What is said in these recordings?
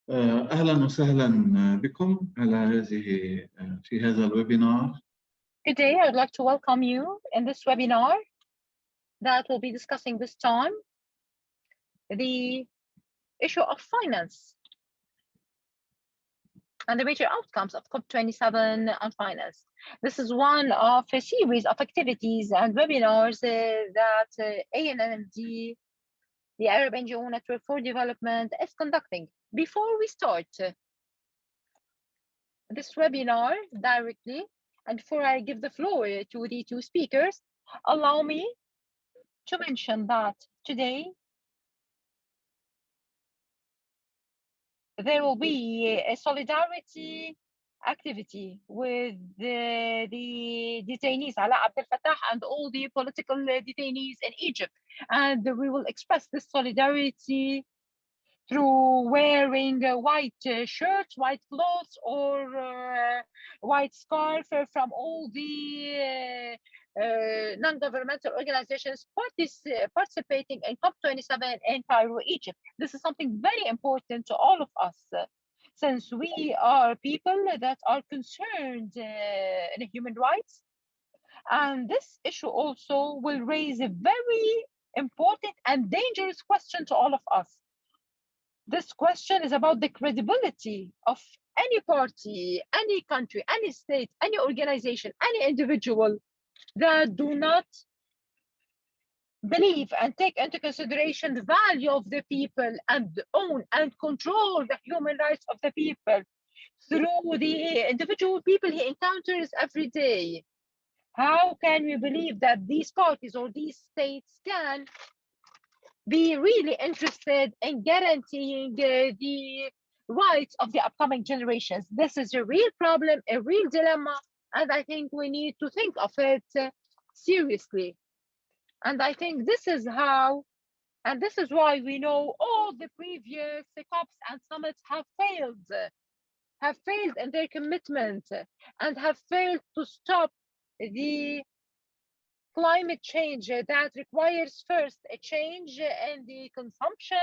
أهلا وسهلا بكم في هذا الويبينار. Good day. I would like to welcome you in this webinar that will be discussing this time the issue of finance and the major outcomes of COP27 on finance. This is one of a series of activities and webinars that ANND, the Arab NGO Network for Development, is conducting. Before we start this webinar directly, and before I give the floor to the two speakers, allow me to mention that today there will be a solidarity activity with the detainees, Ala Abdel Fattah, and all the political detainees in Egypt. And we will express this solidarity through wearing white shirts, white clothes, or white scarf from all the non-governmental organizations participating in COP27 in Cairo, Egypt. This is something very important to all of us, since we are people that are concerned in human rights. And this issue also will raise a very important and dangerous question to all of us. This question is about the credibility of any party, any country, any state, any organization, any individual that do not believe and take into consideration the value of the people and own and control the human rights of the people through the individual people he encounters every day. How can we believe that these parties or these states can be really interested in guaranteeing the rights of the upcoming generations? This is a real problem, a real dilemma, and I think we need to think of it seriously. And I think this is how, and this is why we know all the previous COPs and summits have failed in their commitment and have failed to stop the climate change that requires first a change in the consumption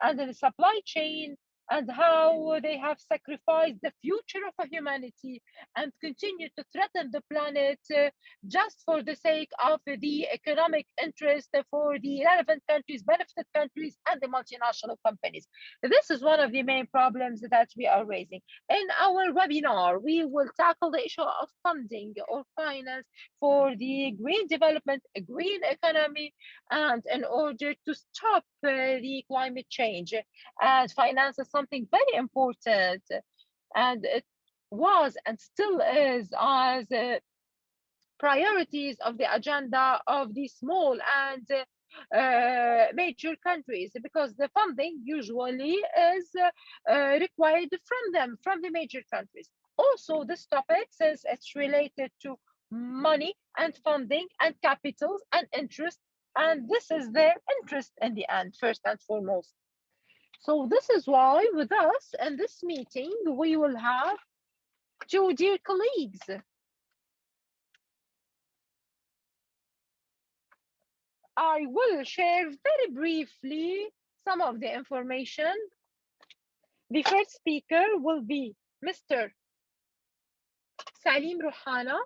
and in the supply chain, and how they have sacrificed the future of humanity and continue to threaten the planet just for the sake of the economic interest for the relevant countries, benefited countries, and the multinational companies. This is one of the main problems that we are raising. In our webinar, we will tackle the issue of funding or finance for the green development, a green economy, and in order to stop the climate change. And finance is something very important, and it was and still is as priorities of the agenda of the small and major countries, because the funding usually is required from the major countries. Also, this topic, since it's related to money and funding and capitals and interest, and this is their interest in the end, first and foremost. So this is why with us in this meeting, we will have two dear colleagues. I will share very briefly some of the information. The first speaker will be Mr. Salim Rouhana.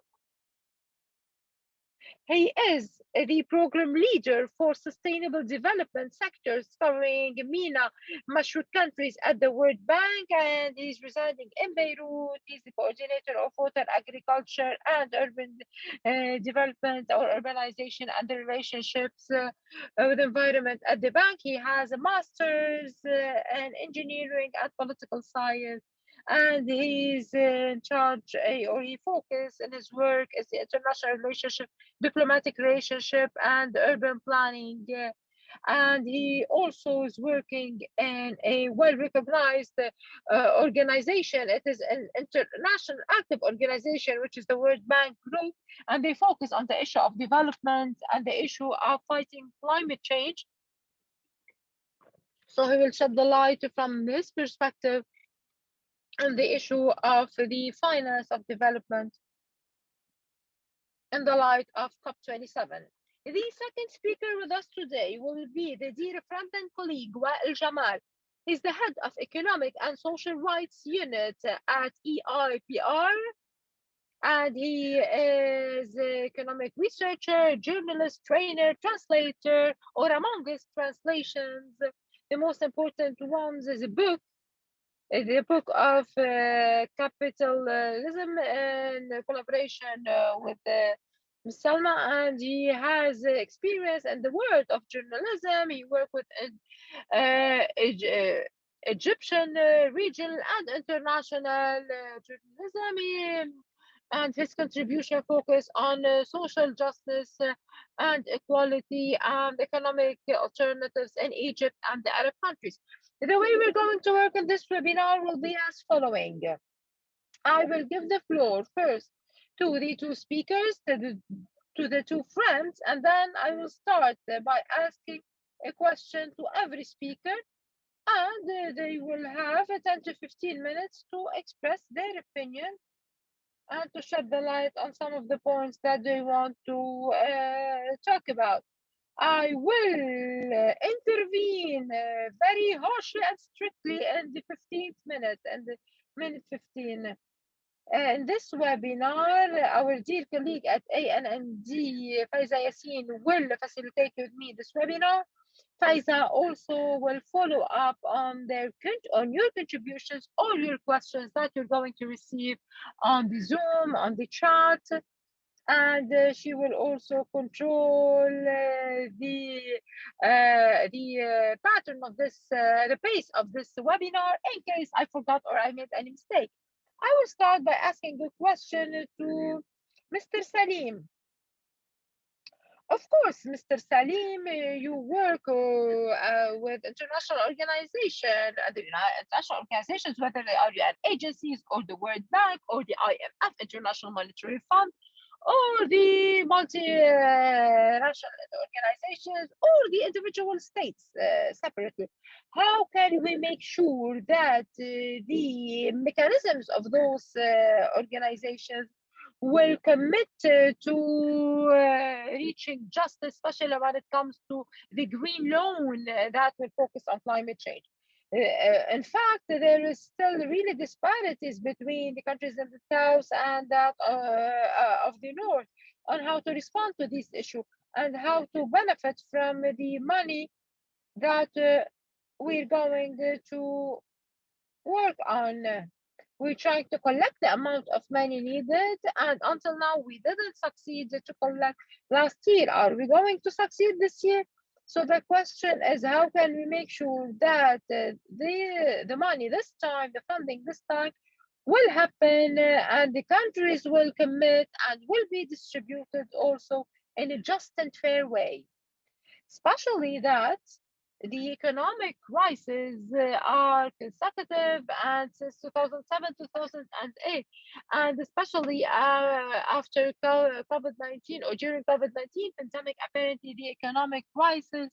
He is the program leader for sustainable development sectors covering MENA, Mashreq countries at the World Bank, and he's residing in Beirut. He's the coordinator of water, agriculture, and urban development or urbanization and the relationships with environment at the bank. He has a master's in engineering and political science, and he's in charge, or he focuses in his work is the international relationship, diplomatic relationship, and urban planning. And he also is working in a well-recognized organization. It is an international active organization, which is the World Bank Group, and they focus on the issue of development and the issue of fighting climate change. So he will shed the light from his perspective on the issue of the finance of development in the light of COP27. The second speaker with us today will be the dear friend and colleague, Wael Gamal. He's the head of Economic and Social Rights Unit at EIPR, and he is an economic researcher, journalist, trainer, translator, or among his translations, the most important ones is a book, the book of capitalism in collaboration with Salma, and he has experience in the world of journalism. He worked with Egyptian regional and international journalism, and his contribution focus on social justice and equality and economic alternatives in Egypt and the Arab countries. The way we're going to work in this webinar will be as following. I will give the floor first to the two speakers, to the two friends, and then I will start by asking a question to every speaker, and they will have 10 to 15 minutes to express their opinion and to shed the light on some of the points that they want to talk about. I will intervene very harshly and strictly in the 15th minute and the minute 15. In this webinar, our dear colleague at ANND, Faiza Yassin, will facilitate with me this webinar. Faiza also will follow up on your contributions or your questions that you're going to receive on the Zoom, on the chat, and she will also control the pattern of this, the pace of this webinar in case I forgot or I made any mistake. I will start by asking a question to Mr. Salim. Of course, Mr. Salim, you work with international organizations, international organizations, whether they are UN agencies or the World Bank or the IMF, International Monetary Fund, or the multinational organizations or the individual states separately. How can we make sure that the mechanisms of those organizations will commit to reaching justice, especially when it comes to the green loan that will focus on climate change? In fact, there is still really disparities between the countries in the south and that of the north on how to respond to this issue and how to benefit from the money that we're going to work on. We're trying to collect the amount of money needed, and until now we didn't succeed to collect last year. Are we going to succeed this year? So the question is, how can we make sure that the money this time, the funding this time will happen and the countries will commit and will be distributed also in a just and fair way? Especially that the economic crises are consecutive and since 2007, 2008, and especially after COVID-19 or during COVID-19 pandemic, apparently the economic crisis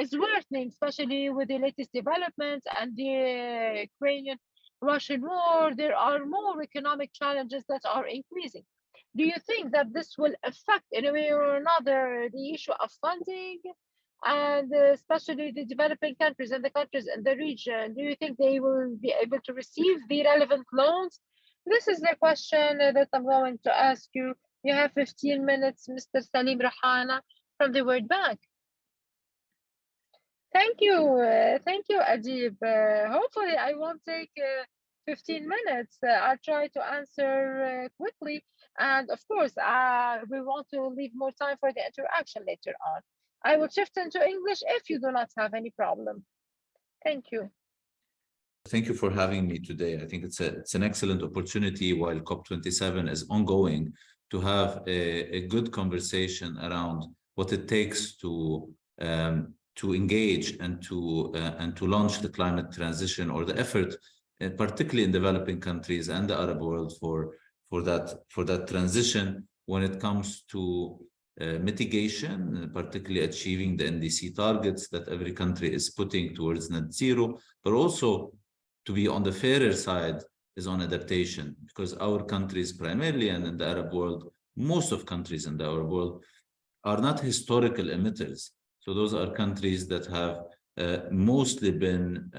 is worsening, especially with the latest developments and the Ukrainian-Russian war. There are more economic challenges that are increasing. Do you think that this will affect in a way or another the issue of funding? And especially the developing countries and the countries in the region, do you think they will be able to receive the relevant loans? This is the question that I'm going to ask you. You have 15 minutes, Mr. Salim Rouhana from the World Bank. Thank you, Adib. Hopefully I won't take 15 minutes. I'll try to answer quickly. And of course, we want to leave more time for the interaction later on. I will shift into English if you do not have any problem. Thank you. Thank you for having me today. I think it's an excellent opportunity while COP27 is ongoing to have a good conversation around what it takes to engage and to launch the climate transition or the effort, particularly in developing countries and the Arab world for that transition when it comes to mitigation, particularly achieving the NDC targets that every country is putting towards net zero, but also to be on the fairer side is on adaptation, because our countries primarily and in the Arab world, most of countries in the Arab world are not historical emitters. So those are countries that have mostly been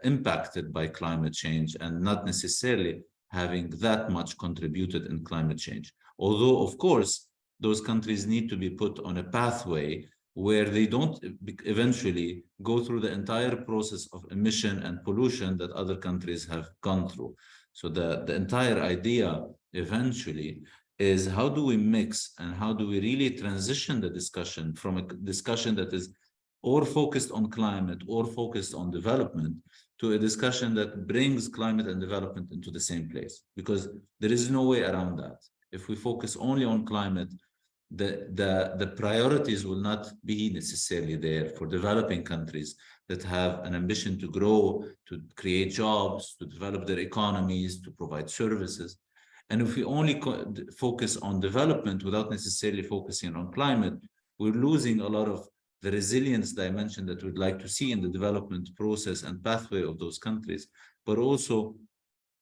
impacted by climate change and not necessarily having that much contributed in climate change. Although, of course, those countries need to be put on a pathway where they don't eventually go through the entire process of emission and pollution that other countries have gone through. So the entire idea eventually is how do we mix and how do we really transition the discussion from a discussion that is or focused on climate or focused on development to a discussion that brings climate and development into the same place, because there is no way around that. If we focus only on climate, the priorities will not be necessarily there for developing countries that have an ambition to grow, to create jobs, to develop their economies, to provide services. And if we only focus on development without necessarily focusing on climate, we're losing a lot of the resilience dimension that we'd like to see in the development process and pathway of those countries, but also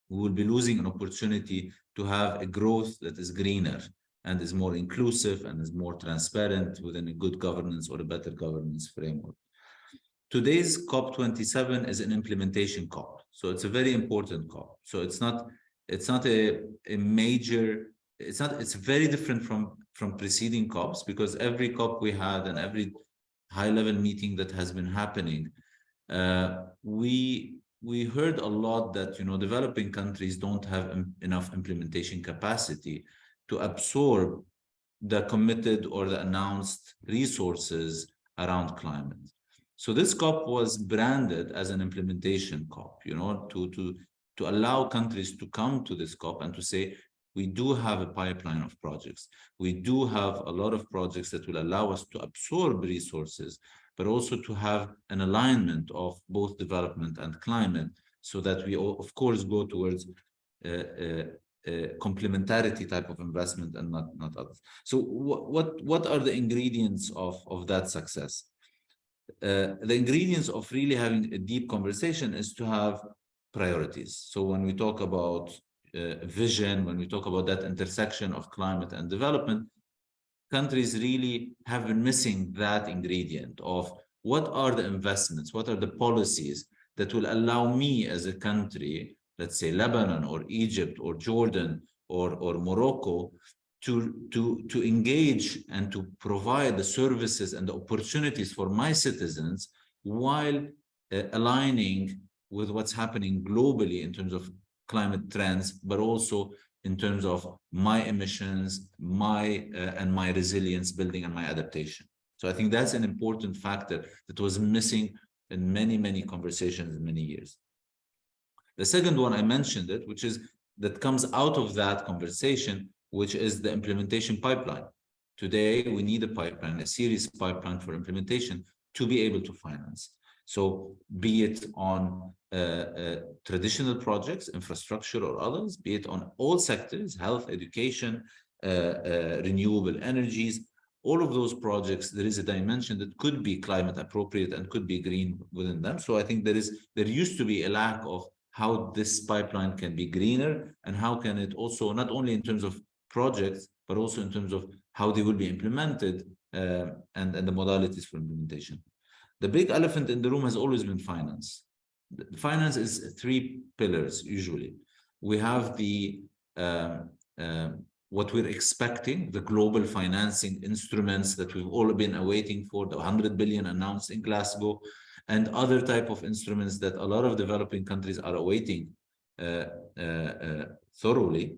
we will be losing an opportunity to have a growth that is greener and is more inclusive and is more transparent within a good governance or a better governance framework. Today's COP27 is an implementation COP. So it's a very important COP. So it's not a major, it's very different from preceding COPs, because every COP we had and every high-level meeting that has been happening, we heard a lot that, you know, developing countries don't have enough implementation capacity to absorb the committed or the announced resources around climate. So this COP was branded as an implementation COP, you know, to allow countries to come to this COP and to say, we do have a pipeline of projects. We do have a lot of projects that will allow us to absorb resources, but also to have an alignment of both development and climate, so that we, of course, go towards complementarity type of investment and not others. So what are the ingredients of that success? The ingredients of really having a deep conversation is to have priorities. So when we talk about vision, when we talk about that intersection of climate and development, countries really have been missing that ingredient of what are the investments, what are the policies that will allow me as a country, let's say Lebanon or Egypt or Jordan or Morocco, to engage and to provide the services and the opportunities for my citizens while aligning with what's happening globally in terms of climate trends, but also in terms of my emissions, and my resilience building and my adaptation. So I think that's an important factor that was missing in many conversations in many years. The second one, I mentioned it, which is that comes out of that conversation, which is the implementation pipeline. Today, we need a pipeline, a serious pipeline for implementation to be able to finance. So be it on traditional projects, infrastructure or others, be it on all sectors, health, education, renewable energies, all of those projects, there is a dimension that could be climate appropriate and could be green within them. So I think there used to be a lack of how this pipeline can be greener and how can it also, not only in terms of projects, but also in terms of how they will be implemented and the modalities for implementation. The big elephant in the room has always been finance. Finance is 3 pillars, usually. We have what we're expecting, the global financing instruments that we've all been awaiting for, the 100 billion announced in Glasgow, and other type of instruments that a lot of developing countries are awaiting thoroughly.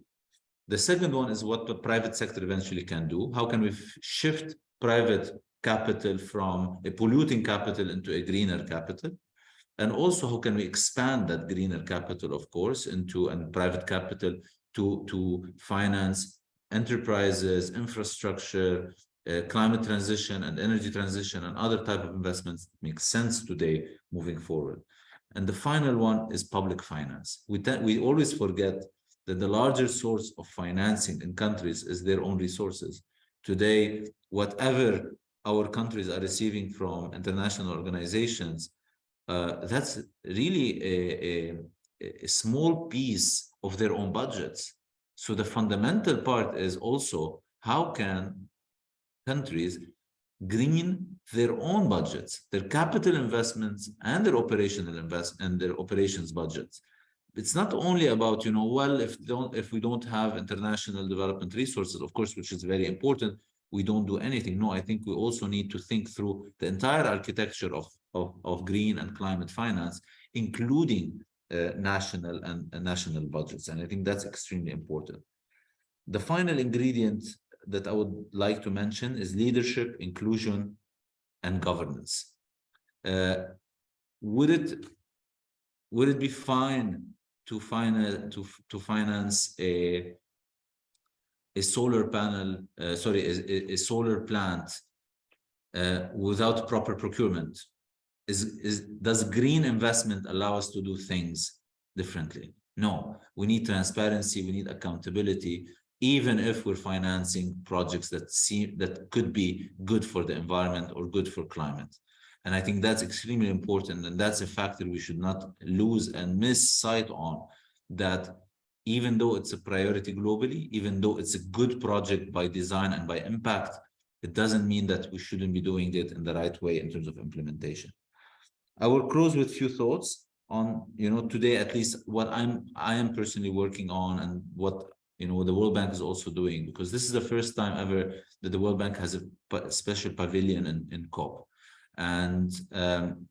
The second one is what the private sector eventually can do. How can we shift private capital from a polluting capital into a greener capital? And also, how can we expand that greener capital, of course, into and private capital to finance enterprises, infrastructure, climate transition and energy transition and other type of investments that make sense today moving forward. And the final one is public finance. We always forget that the larger source of financing in countries is their own resources. Today, whatever our countries are receiving from international organizations, that's really a small piece of their own budgets. So the fundamental part is also how can countries green their own budgets, their capital investments and their operations budgets. It's not only about, well, if we don't have international development resources, of course, which is very important, we don't do anything. No, I think we also need to think through the entire architecture of green and climate finance, including national and national budgets. And I think that's extremely important. The final ingredient that I would like to mention is leadership, inclusion, and governance. Would it be fine to finance a solar panel, a solar plant without proper procurement? Does green investment allow us to do things differently? No, we need transparency, we need accountability, even if we're financing projects that could be good for the environment or good for climate. And I think that's extremely important, and that's a factor we should not lose and miss sight on, that even though it's a priority globally, even though it's a good project by design and by impact, it doesn't mean that we shouldn't be doing it in the right way in terms of implementation. I will close with a few thoughts on, today, at least what I am personally working on, and what the World Bank is also doing, because this is the first time ever that the World Bank has a special pavilion in COP. And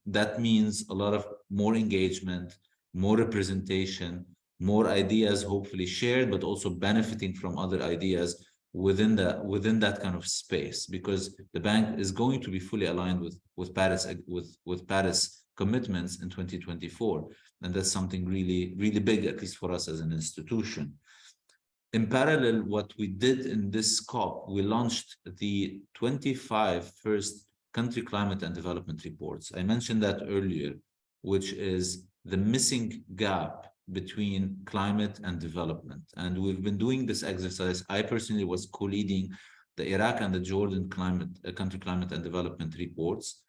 that means a lot of more engagement, more representation, more ideas hopefully shared, but also benefiting from other ideas within that kind of space, because the bank is going to be fully aligned with Paris commitments in 2024. And that's something really, really big, at least for us as an institution. In parallel, what we did in this COP, we launched the 25 first country climate and development reports. I mentioned that earlier, which is the missing gap between climate and development. And we've been doing this exercise. I personally was co-leading the Iraq and the Jordan country climate and development reports.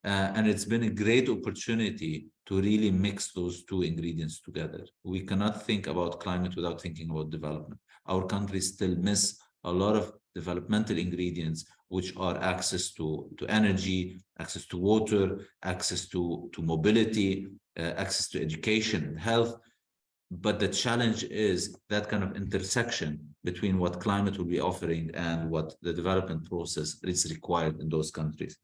And it's been a great opportunity to really mix those two ingredients together. We cannot think about climate without thinking about development. Our countries still miss a lot of developmental ingredients, which are access to energy, access to water, access to mobility, access to education and health. But the challenge is that kind of intersection between what climate will be offering and what the development process is required in those countries.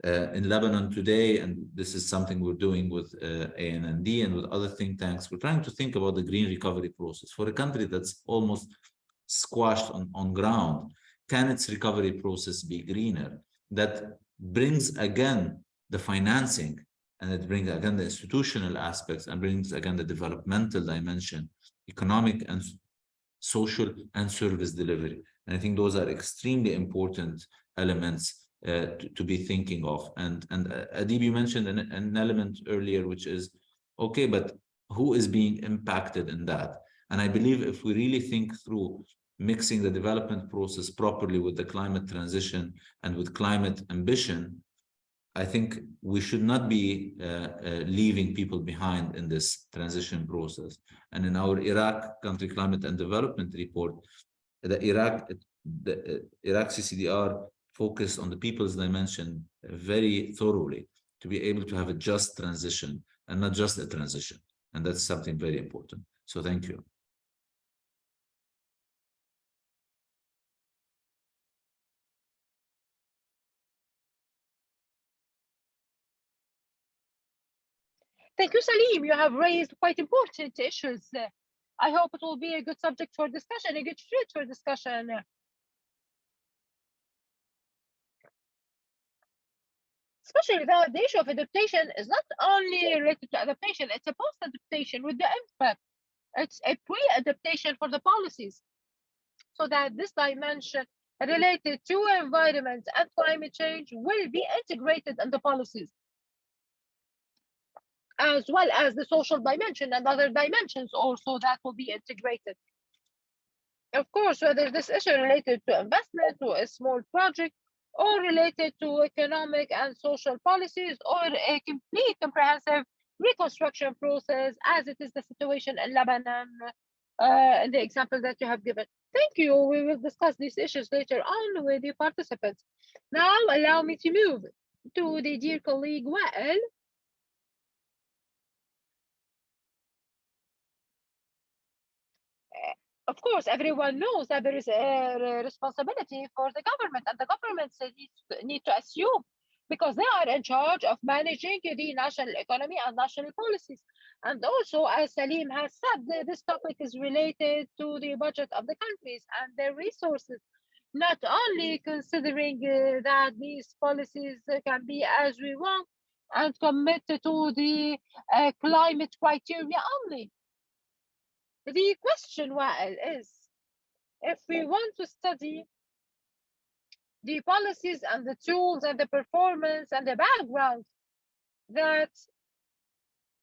In Lebanon today, and this is something we're doing with ANND and with other think tanks, we're trying to think about the green recovery process. For a country that's almost squashed on ground, can its recovery process be greener? That brings again the financing, and it brings again the institutional aspects, and brings again the developmental dimension, economic and social and service delivery. And I think those are extremely important elements to be thinking of. And Adib, you mentioned an element earlier, which is, okay, but who is being impacted in that? And I believe if we really think through mixing the development process properly with the climate transition and with climate ambition, I think we should not be leaving people behind in this transition process. And in our Iraq country climate and development report, the Iraq CCDR focused on the people's dimension very thoroughly to be able to have a just transition and not just a transition. And that's something very important. So thank you. Thank you, Salim. You have raised quite important issues. I hope it will be a good subject for discussion, a good fruit for discussion. Especially the issue of adaptation is not only related to adaptation, it's a post-adaptation with the impact. It's a pre-adaptation for the policies, so that this dimension related to environment and climate change will be integrated in the policies, as well as the social dimension and other dimensions also that will be integrated. Of course, whether this issue related to investment, to a small project, or related to economic and social policies, or a complete comprehensive reconstruction process, as it is the situation in Lebanon, in the example that you have given. Thank you. We will discuss these issues later on with the participants. Now, allow me to move to the dear colleague Wael. Of course, everyone knows that there is a responsibility for the government, and the governments need to assume, because they are in charge of managing the national economy and national policies. And also, as Salim has said, this topic is related to the budget of the countries and their resources, not only considering that these policies can be as we want and commit to the climate criteria only. The question, Wael, is if we want to study the policies and the tools and the performance and the background that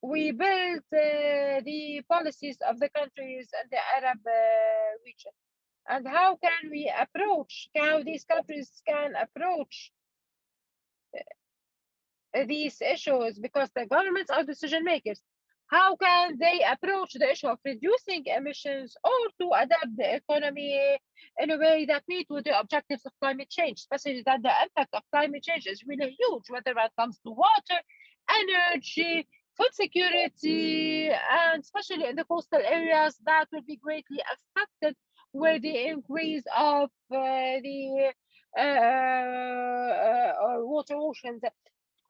we build the policies of the countries in the Arab region, and how can we approach, how these countries can approach these issues, because the governments are decision makers. How can they approach the issue of reducing emissions or to adapt the economy in a way that meet with the objectives of climate change, especially that the impact of climate change is really huge, whether it comes to water, energy, food security, and especially in the coastal areas that will be greatly affected with the increase of the water oceans.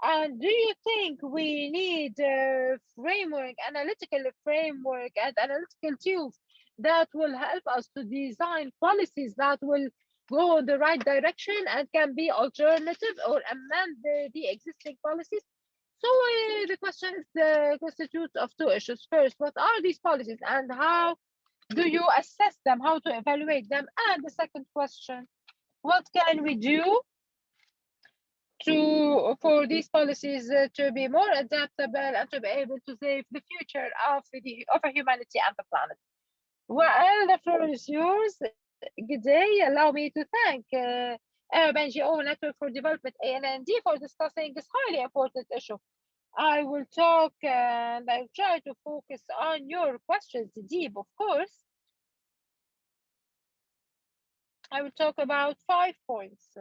And do you think we need a framework, analytical framework and analytical tools that will help us to design policies that will go in the right direction and can be alternative or amend the existing policies? So the question is constitutes of two issues. First, what are these policies and how do you assess them, how to evaluate them? And the second question, what can we do for these policies to be more adaptable and to be able to save the future of humanity and the planet? Well, the floor is yours. Good day. Allow me to thank Arab NGO Network for Development, ANND, for discussing this highly important issue. I will talk and I'll try to focus on your questions, deep, of course. I will talk about 5 points.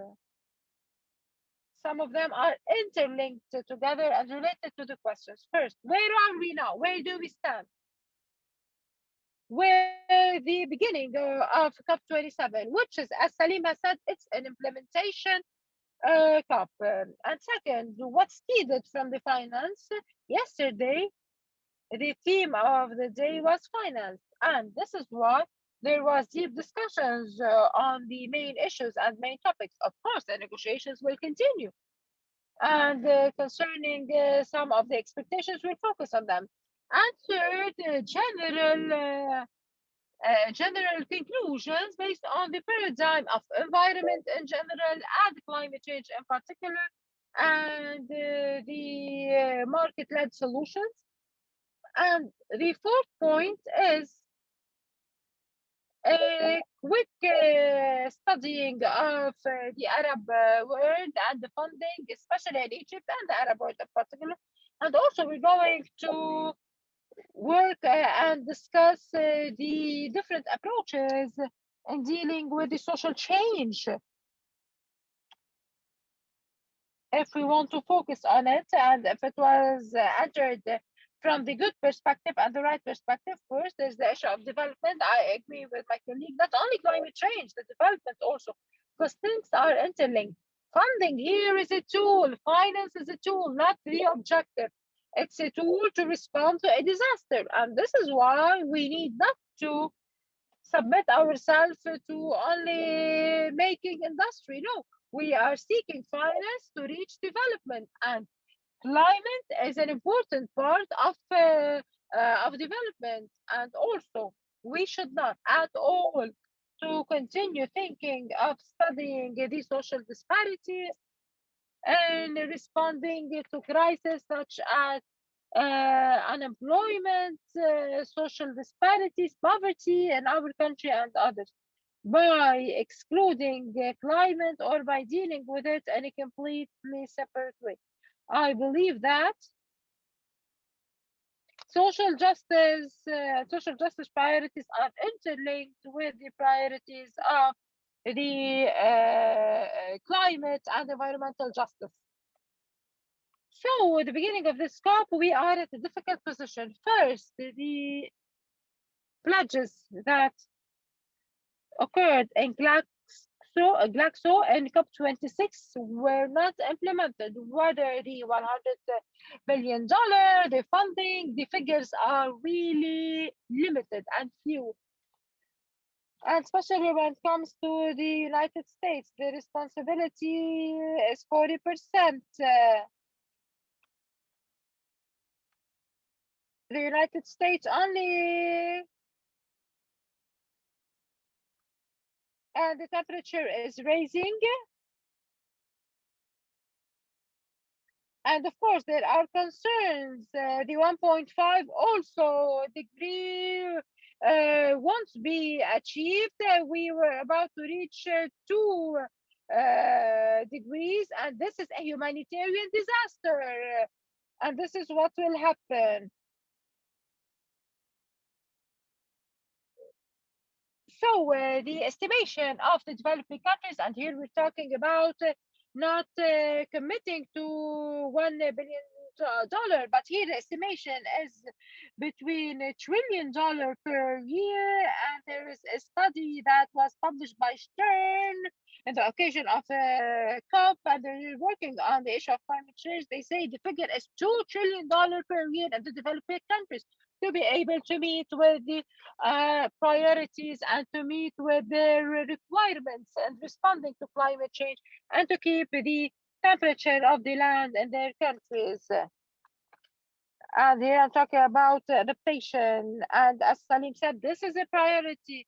Some of them are interlinked together and related to the questions. First, where are we now? Where do we stand? Where the beginning of COP27, which is, as Salim has said, it's an implementation COP. And second, what's needed from the finance? Yesterday, the theme of the day was finance. And this is why there was deep discussions on the main issues and main topics. Of course, the negotiations will continue. And concerning some of the expectations, we'll focus on them. And third, general conclusions based on the paradigm of environment in general and climate change in particular, and the market-led solutions. And the fourth point is a quick studying of the Arab world and the funding, especially in Egypt and the Arab world in particular. And also we're going to work and discuss the different approaches in dealing with the social change. If we want to focus on it, and if it was entered from the good perspective and the right perspective, first there's the issue of development. I agree with my colleague, not only climate change, the development also, because things are interlinked. Funding here is a tool, finance is a tool, not the objective. It's a tool to respond to a disaster. And this is why we need not to submit ourselves to only making industry. No, we are seeking finance to reach development, and climate is an important part of development. And also, we should not at all to continue thinking of studying the social disparities and responding to crises such as unemployment, social disparities, poverty in our country and others, by excluding climate or by dealing with it in a completely separate way. I believe that social justice priorities are interlinked with the priorities of the climate and environmental justice. So at the beginning of this COP, we are at a difficult position. First, the pledges that occurred in Glaxo and COP26 were not implemented. Whether the $100 billion, the funding, the figures are really limited and few. And especially when it comes to the United States, the responsibility is 40%. The United States only, and the temperature is rising. And of course, there are concerns. The 1.5 also degree won't be achieved. We were about to reach 2 degrees, and this is a humanitarian disaster. And this is what will happen. So the estimation of the developing countries, and here we're talking about not committing to $1 billion, but here the estimation is between $1 trillion per year. And there is a study that was published by Stern on the occasion of COP, and they're working on the issue of climate change. They say the figure is $2 trillion per year in the developing countries to be able to meet with the priorities and to meet with their requirements and responding to climate change and to keep the temperature of the land in their countries. And here I'm talking about adaptation. And as Salim said, this is a priority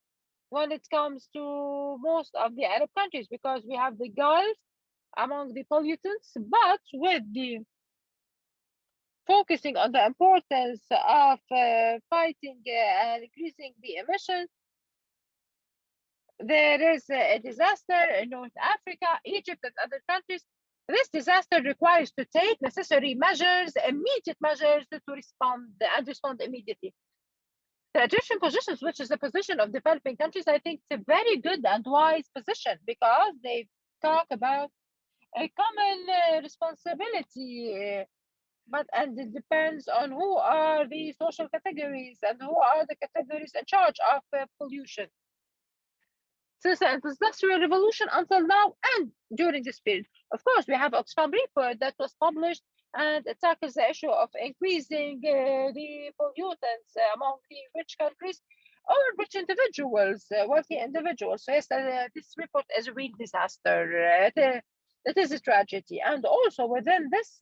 when it comes to most of the Arab countries, because we have the Gulf among the pollutants, but with the focusing on the importance of fighting and increasing the emissions, there is a disaster in North Africa, Egypt, and other countries. This disaster requires to take necessary measures, immediate measures to respond and respond immediately. The Egyptian positions, which is the position of developing countries, I think it's a very good and wise position, because they talk about a common responsibility. And it depends on who are the social categories and who are the categories in charge of pollution. Since the Industrial Revolution until now and during this period. Of course, we have Oxfam report that was published, and it tackles the issue of increasing the pollutants among the rich countries or rich individuals, wealthy individuals. So yes, this report is a real disaster. It is a tragedy. And also within this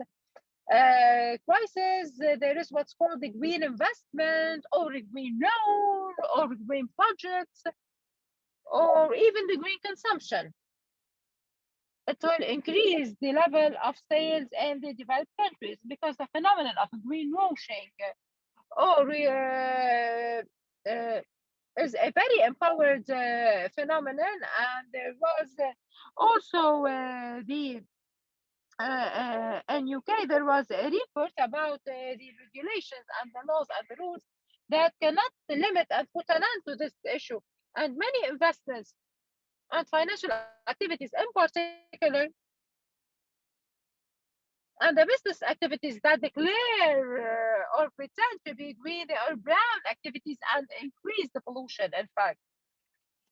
crisis, there is what's called the green investment or a green loan or green projects or even the green consumption. It will increase the level of sales in the developed countries, because the phenomenon of greenwashing or is a very empowered phenomenon. And there was also in UK, there was a report about the regulations and the laws and the rules that cannot limit and put an end to this issue. And many investments and financial activities in particular, and the business activities that declare or pretend to be green, they are brown activities and increase the pollution, in fact.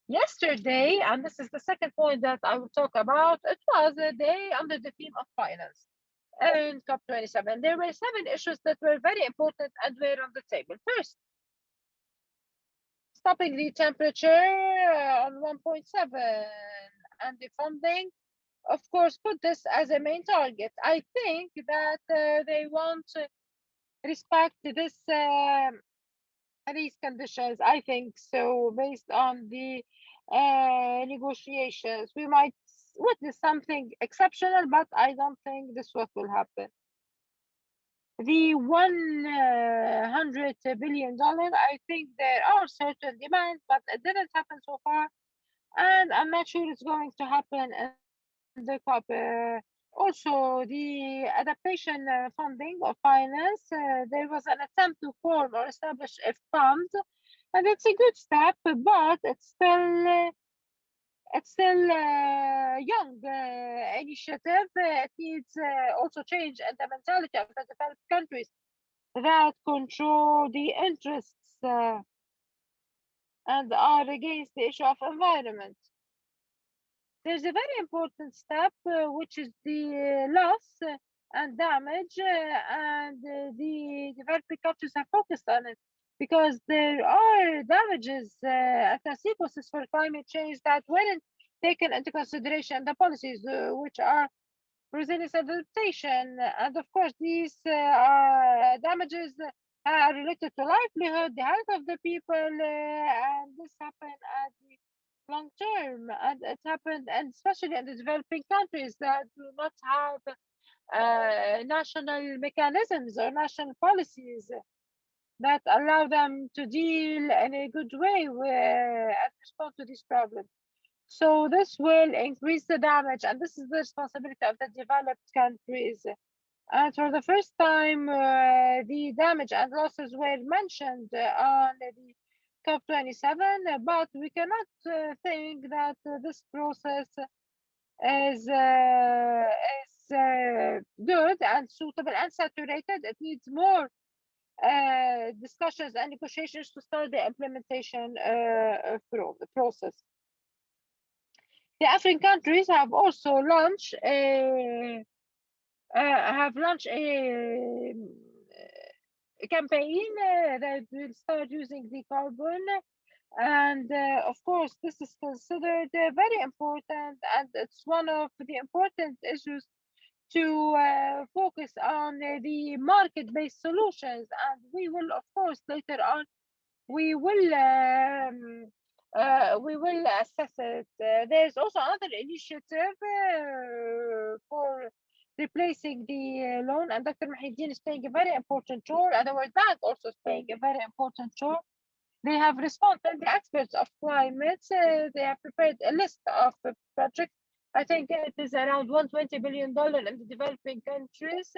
Yesterday, and this is the second point that I will talk about, it was a day under the theme of finance. In COP27, there were 7 issues that were very important and were on the table. First, stopping the temperature on 1.7, and the funding, of course, put this as a main target. I think that they want to respect this these conditions. I think so. Based on the negotiations, we might witness something exceptional, but I don't think this what will happen. The $100 billion, I think there are certain demands, but it didn't happen so far, and I'm not sure it's going to happen in the COP. Also, the adaptation funding or finance, there was an attempt to form or establish a fund, and it's a good step, but it's still it's still young initiative. It needs also change in the mentality of the developed countries that control the interests and are against the issue of environment. There's a very important step, which is the loss and damage, and the developing countries are focused on it because there are damages and consequences for climate change that weren't taken into consideration in the policies, which are resilience adaptation. And of course, these damages are related to livelihood, the health of the people, and this happened at the long term, and it happened, and especially in the developing countries that do not have national mechanisms or national policies that allow them to deal in a good way and respond to these problems. So this will increase the damage, and this is the responsibility of the developed countries. And for the first time, the damage and losses were mentioned on the COP27, but we cannot think that this process is good and suitable and saturated. It needs more discussions and negotiations to start the implementation process. The African countries have also launched a campaign that will start using the carbon, and of course this is considered very important, and it's one of the important issues to focus on the market-based solutions, and we will of course later on we will assess it. There's also another initiative for replacing the loan, and Dr. Mahideen is playing a very important role, and the World Bank also is playing a very important role. They have responded, the experts of climate, they have prepared a list of projects. I think it is around $120 billion in the developing countries,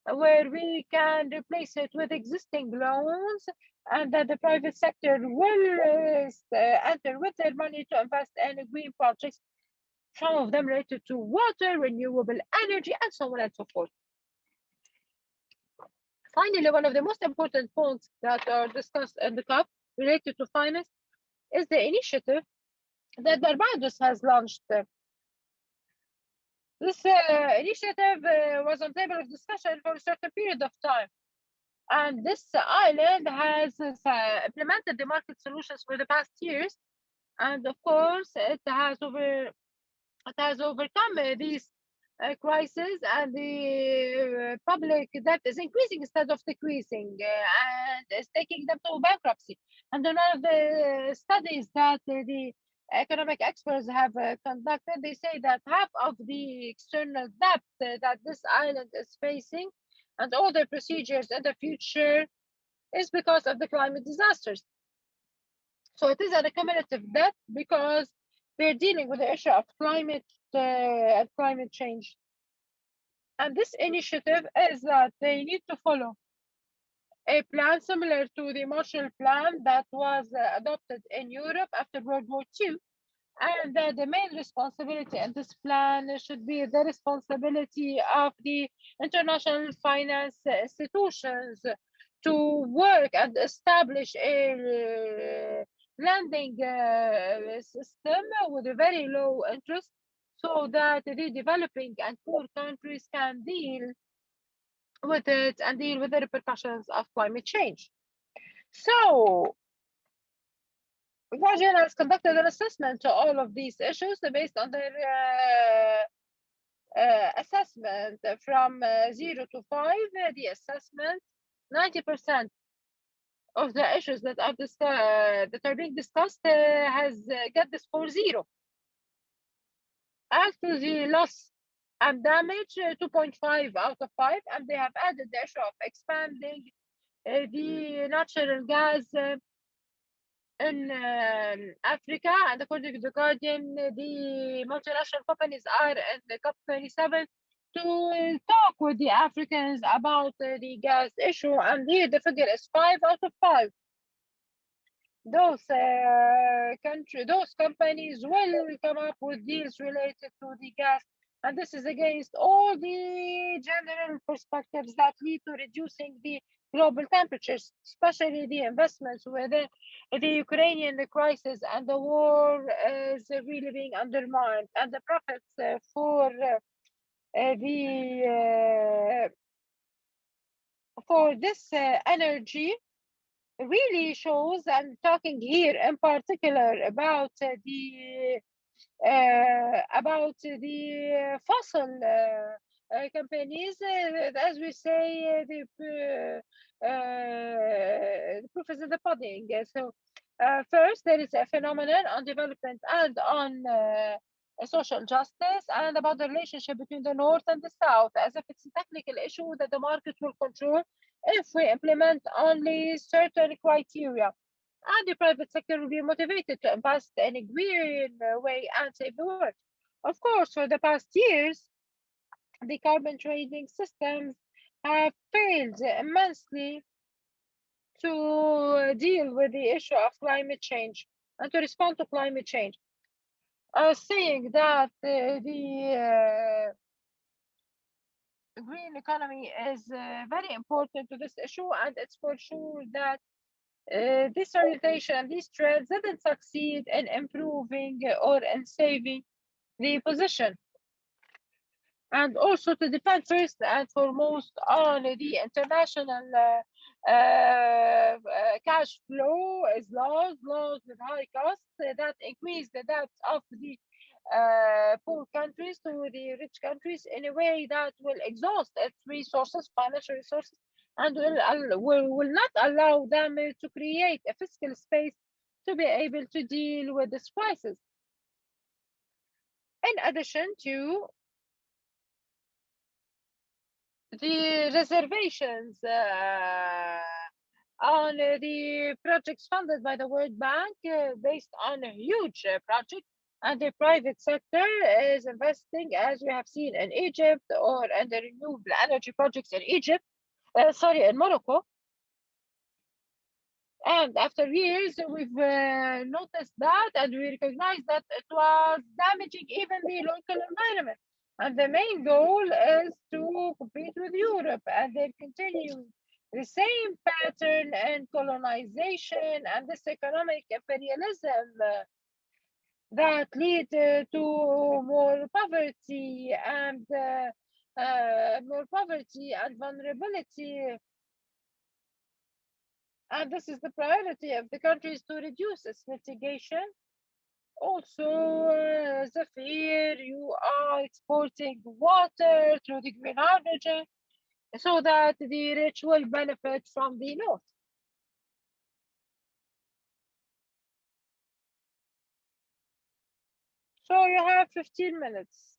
where we can replace it with existing loans, and that the private sector will enter with their money to invest in green projects, some of them related to water, renewable energy, and so on and so forth. Finally, one of the most important points that are discussed in the COP related to finance is the initiative that Barbados has launched. This initiative was on table of discussion for a certain period of time. And this island has implemented the market solutions for the past years. And of course, it has overcome these crisis, and the public debt is increasing instead of decreasing, and is taking them to bankruptcy. And one of the studies that the economic experts have conducted, they say that half of the external debt that this island is facing and all the procedures in the future is because of the climate disasters. So it is a cumulative debt because they're dealing with the issue of climate change. And this initiative is that they need to follow a plan similar to the Marshall Plan that was adopted in Europe after World War II. And the main responsibility in this plan should be the responsibility of the international finance institutions to work and establish a lending system with a very low interest, so that the developing and poor countries can deal with it and deal with the repercussions of climate change. So Guardian has conducted an assessment to all of these issues based on their assessment from 0 to 5. The assessment, 90% of the issues that are being discussed has got the score 0. As to the loss and damage, 2.5 out of 5, and they have added the issue of expanding the natural gas in Africa. And according to the Guardian, the multinational companies are in the COP27 to talk with the Africans about the gas issue, and here the figure is 5 out of 5. those companies will come up with deals related to the gas, and this is against all the general perspectives that lead to reducing the global temperatures, especially the investments within the Ukrainian crisis and the war is really being undermined, and the profits for this energy really shows. I'm talking here in particular about the fossil companies. As we say, the proof is in the pudding. So first, there is a phenomenon on development and on social justice, and about the relationship between the North and the South, as if it's a technical issue that the market will control if we implement only certain criteria. And the private sector will be motivated to invest in a green way and save the world. Of course, for the past years, the carbon trading systems have failed immensely to deal with the issue of climate change and to respond to climate change. Saying that the green economy is very important to this issue, and it's for sure that this orientation, these trends didn't succeed in improving or in saving the position. And also to depend first and foremost on the international cash flow is laws with high costs that increase the debt of the poor countries to the rich countries in a way that will exhaust its resources, financial resources, and will not allow them to create a fiscal space to be able to deal with this crisis. In addition to the reservations on the projects funded by the World Bank based on a huge project, and the private sector is investing, as we have seen in Egypt, or in the renewable energy projects in Egypt, in Morocco. And after years, we've noticed that, and we recognize that it was damaging even the local environment. And the main goal is to compete with Europe, and they continue the same pattern and colonization and this economic imperialism that lead to more poverty and vulnerability. And this is the priority of the countries to reduce its mitigation. Also, Zafir, you are exporting water through the green hydrogen so that the rich will benefit from the north. So you have 15 minutes.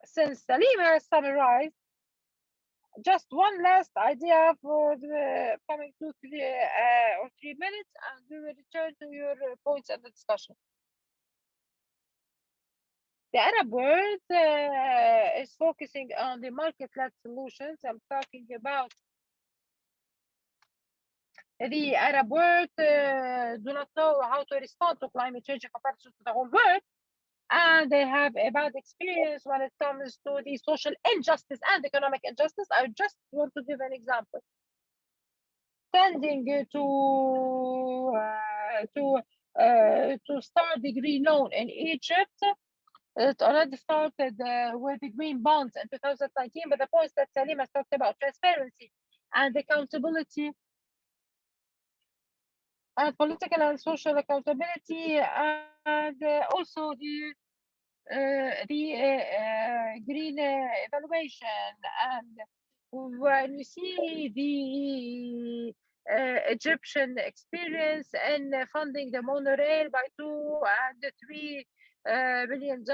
Since Salim has summarized, just one last idea for the coming 2 or 3 minutes, and we will return to your points in the discussion. The Arab world is focusing on the market-led solutions. I'm talking about the Arab world do not know how to respond to climate change in comparison to the whole world, and they have a bad experience when it comes to the social injustice and economic injustice. I just want to give an example. Tending to start the green loan in Egypt, it already started with the green bonds in 2019, but the points that Salim has talked about, transparency and accountability, and political and social accountability, and also the green evaluation. And when you see the Egyptian experience in funding the monorail by $2 and $3 billion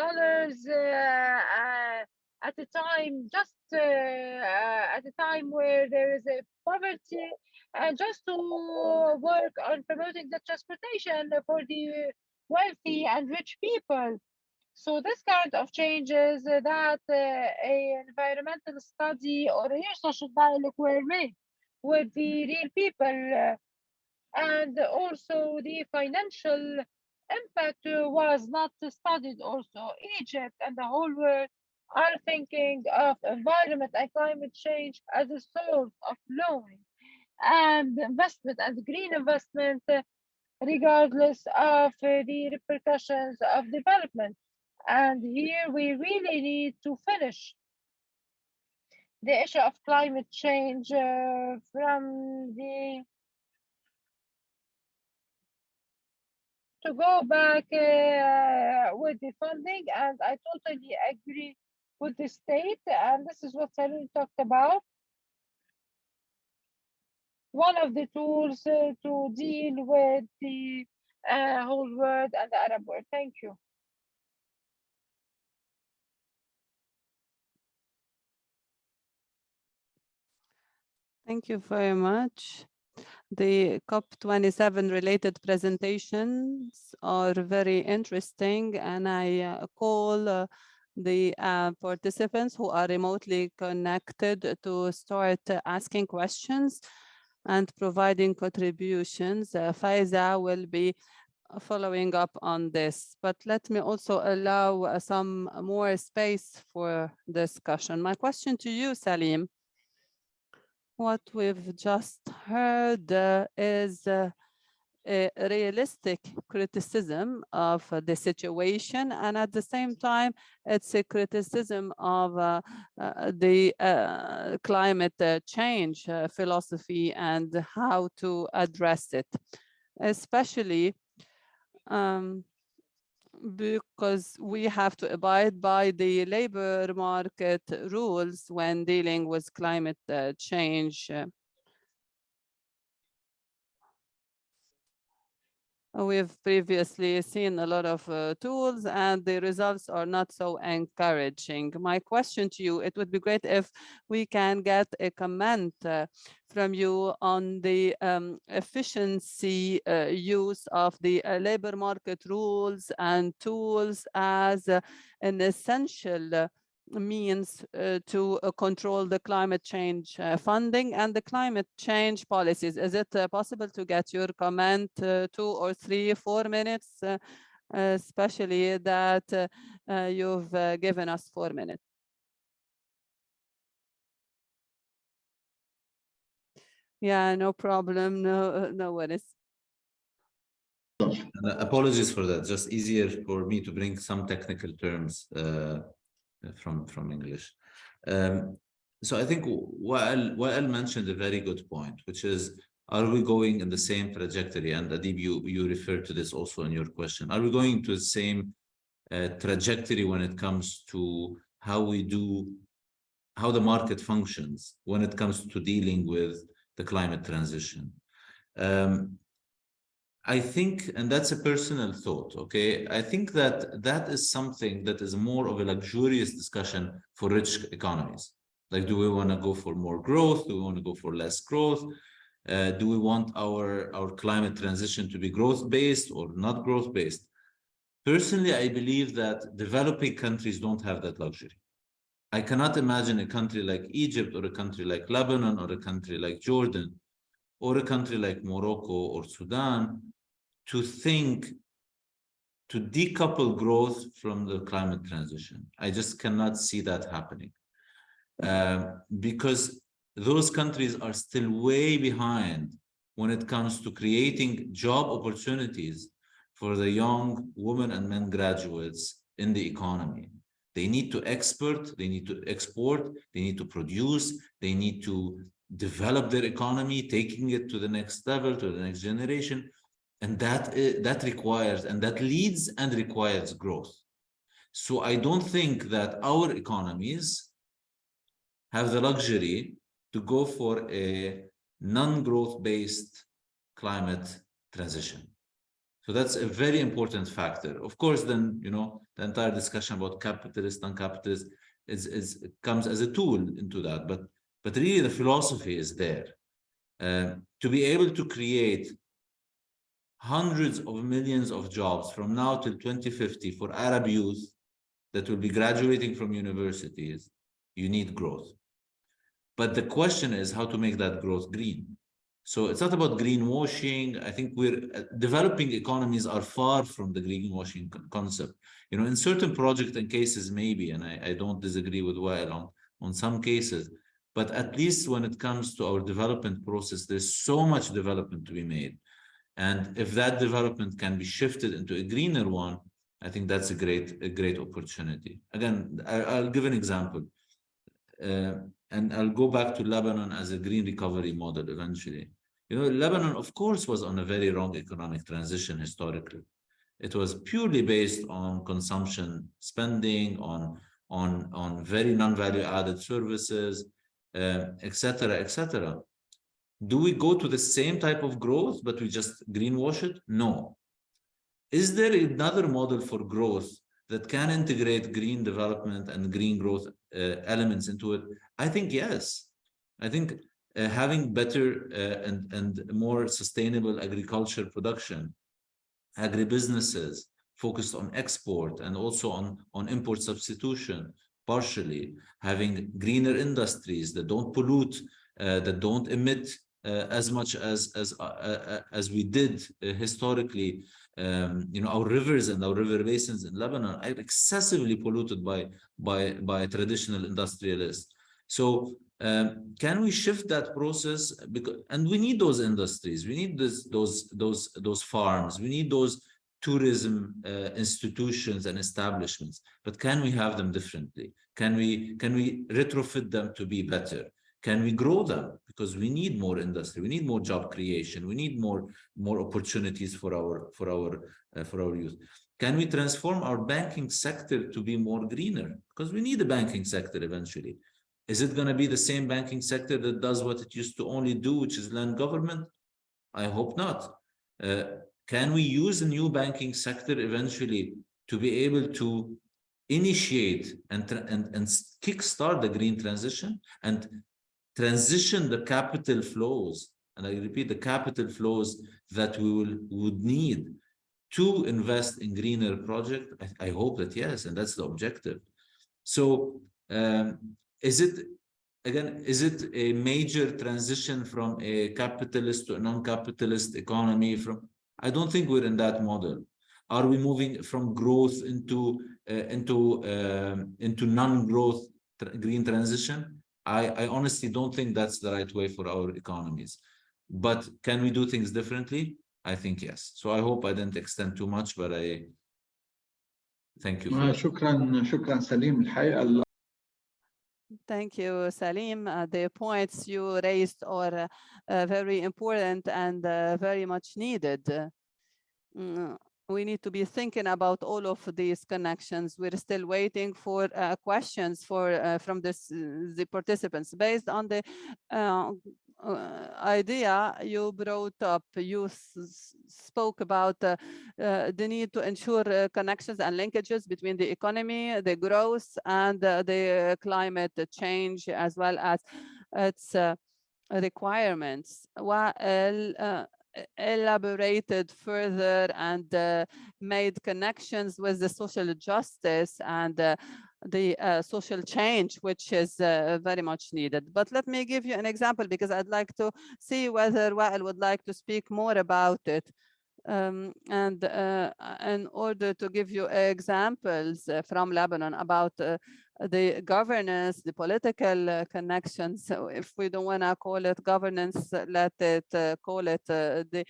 at a time, just at a time where there is a poverty, and just to work on promoting the transportation for the wealthy and rich people. So this kind of changes that an environmental study or a social dialogue were made with the real people And also the financial impact was not studied also. Egypt and the whole world are thinking of environment and climate change as a source of loan and investment and green investment, regardless of the repercussions of development. And here we really need to finish the issue of climate change from the to go back with the funding, and I totally agree with the state, and this is what Salim talked about. One of the tools to deal with the whole world and the Arab world. Thank you. Thank you very much. The COP27 related presentations are very interesting, and I call the participants who are remotely connected to start asking questions and providing contributions. Faiza will be following up on this, but let me also allow some more space for discussion. My question to you, Salim, what we've just heard is a realistic criticism of the situation, and at the same time, it's a criticism of the climate change philosophy and how to address it, especially because we have to abide by the labor market rules when dealing with climate change. We've previously seen a lot of tools and the results are not so encouraging. My question to you, it would be great if we can get a comment from you on the efficiency use of the labor market rules and tools as an essential means to control the climate change funding and the climate change policies. Is it possible to get your comment 2 or 3, 4 minutes, especially that you've given us 4 minutes? Yeah, no problem. No worries. Apologies for that. Just easier for me to bring some technical terms from English. So I think Wael mentioned a very good point, which is, are we going in the same trajectory? And Adib, you referred to this also in your question. Are we going to the same trajectory when it comes to how the market functions when it comes to dealing with the climate transition? I think, and that's a personal thought, okay? I think that is something that is more of a luxurious discussion for rich economies. Like, do we want to go for more growth? Do we want to go for less growth? Do we want our climate transition to be growth-based or not growth-based? Personally, I believe that developing countries don't have that luxury. I cannot imagine a country like Egypt or a country like Lebanon or a country like Jordan or a country like Morocco or Sudan to think to decouple growth from the climate transition. I just cannot see that happening because those countries are still way behind when it comes to creating job opportunities for the young women and men graduates in the economy. They need to export, they need to export, they need to produce, they need to develop their economy, taking it to the next level, to the next generation. And that requires, and that leads and requires growth. So I don't think that our economies have the luxury to go for a non-growth-based climate transition. So that's a very important factor. Of course, then, you know, the entire discussion about capitalist, non-capitalist comes as a tool into that. But really the philosophy is there. To be able to create hundreds of millions of jobs from now till 2050 for Arab youth that will be graduating from universities, you need growth. But the question is how to make that growth green. So it's not about greenwashing. I think developing economies are far from the greenwashing concept. You know, in certain projects and cases, maybe, and I don't disagree with Wael on some cases, but at least when it comes to our development process, there's so much development to be made. And if that development can be shifted into a greener one, I think that's a great opportunity. Again, I'll give an example. And I'll go back to Lebanon as a green recovery model eventually. You know, Lebanon, of course, was on a very wrong economic transition historically. It was purely based on consumption spending, on very non-value added services, et cetera, et cetera. Do we go to the same type of growth, but we just greenwash it? No. Is there another model for growth that can integrate green development and green growth elements into it? I think yes. I think having better and more sustainable agriculture production, agribusinesses focused on export and also on import substitution, partially having greener industries that don't pollute, that don't emit as much as we did historically. You know, our rivers and our river basins in Lebanon are excessively polluted by traditional industrialists. So can we shift that process? And we need those industries, we need those farms, we need those tourism institutions and establishments. But can we have them differently? Can we retrofit them to be better? Can we grow them? Because we need more industry, we need more job creation, we need more opportunities for our youth. Can we transform our banking sector to be more greener? Because we need a banking sector eventually. Is it going to be the same banking sector that does what it used to only do, which is lend government? I hope not. Can we use a new banking sector eventually to be able to initiate and kickstart the green transition and transition the capital flows, and I repeat, the capital flows that we would need to invest in greener projects? I hope that yes, and that's the objective. So is it a major transition from a capitalist to a non-capitalist economy? I don't think we're in that model. Are we moving from growth into non-growth green transition? I honestly don't think that's the right way for our economies. But can we do things differently? I think yes. So I hope I didn't extend too much, but I thank you. شكرا سليم. الحقيقة Thank you, Salim. The points you raised are very important and very much needed. We need to be thinking about all of these connections. We're still waiting for questions from the participants. Based on the idea you brought up, you spoke about the need to ensure connections and linkages between the economy, the growth, and the climate change, as well as its requirements. Elaborated further and made connections with the social justice and the social change, which is very much needed. But let me give you an example, because I'd like to see whether Wael would like to speak more about it. And in order to give you examples from Lebanon about the governance, the political connections. So if we don't want to call it governance, let it call it the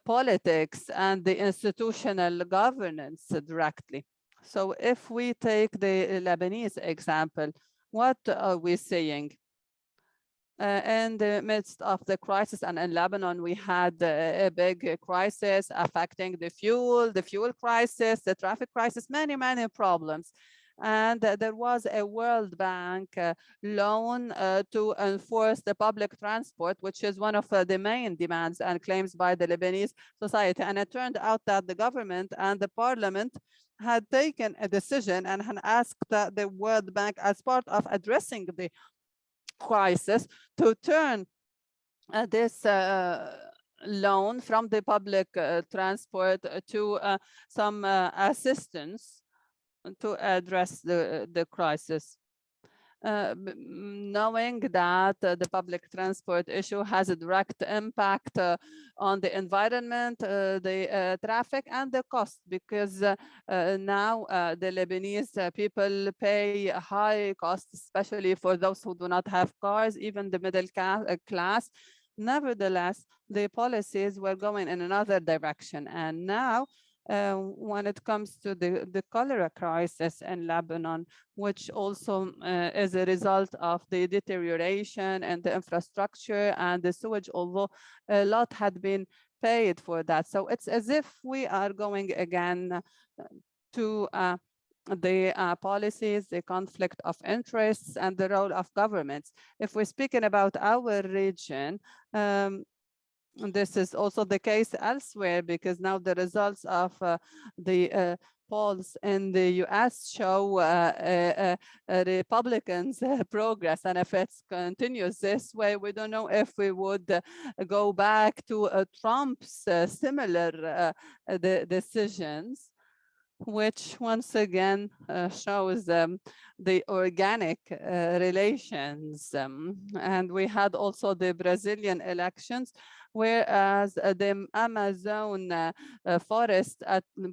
politics and the institutional governance directly. So if we take the Lebanese example, what are we saying? In the midst of the crisis, and in Lebanon, we had a big crisis affecting the fuel crisis, the traffic crisis, many problems. And there was a World Bank loan to enforce the public transport, which is one of the main demands and claims by the Lebanese society. And it turned out that the government and the parliament had taken a decision and had asked the World Bank, as part of addressing the crisis, to turn this loan from the public transport to some assistance to address the crisis. knowing that the public transport issue has a direct impact on the environment, the traffic, and the cost, because now the Lebanese people pay high costs, especially for those who do not have cars, even the middle class. Nevertheless, the policies were going in another direction. And now, when it comes to the cholera crisis in Lebanon, which also is a result of the deterioration and the infrastructure and the sewage, although a lot had been paid for that. So it's as if we are going again to the policies, the conflict of interests, and the role of governments. If we're speaking about our region, this is also the case elsewhere, because now the results of the polls in the US show Republicans' progress. And if it continues this way, we don't know if we would go back to Trump's similar decisions, which once again shows the organic relations. And we had also the Brazilian elections, whereas the Amazon forest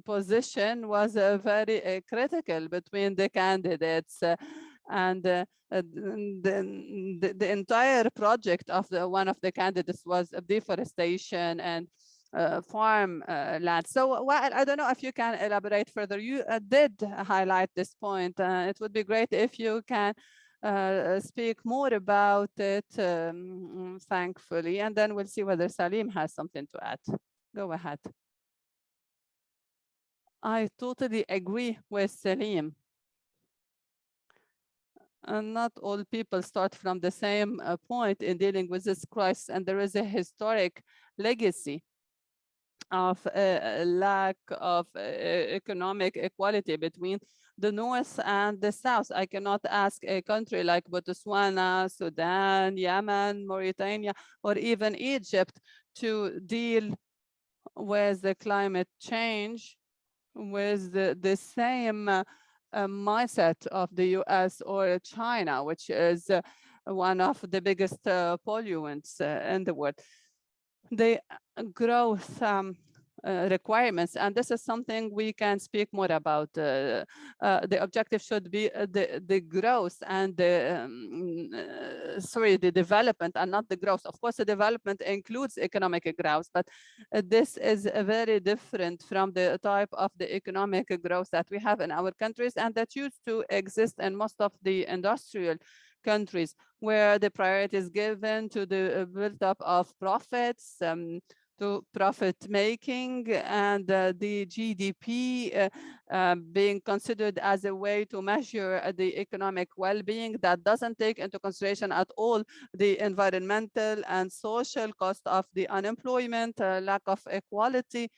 position was very critical between the candidates. And the entire project of one of the candidates was deforestation and farm land. So, well, I don't know if you can elaborate further. You did highlight this point. It would be great if you can speak more about it, thankfully, and then we'll see whether Salim has something to add. Go ahead. I totally agree with Salim. And not all people start from the same point in dealing with this crisis, and there is a historic legacy of lack of economic equality between the North and the South. I cannot ask a country like Botswana, Sudan, Yemen, Mauritania, or even Egypt to deal with the climate change with the same mindset of the US or China, which is one of the biggest pollutants in the world. The growth requirements, and this is something we can speak more about. The objective should be the growth and the development, and not the growth. Of course, the development includes economic growth, but this is very different from the type of the economic growth that we have in our countries and that used to exist in most of the industrial countries, where the priority is given to the build-up of profits, to profit making, and the GDP being considered as a way to measure the economic well-being that doesn't take into consideration at all the environmental and social cost of the unemployment, lack of equality,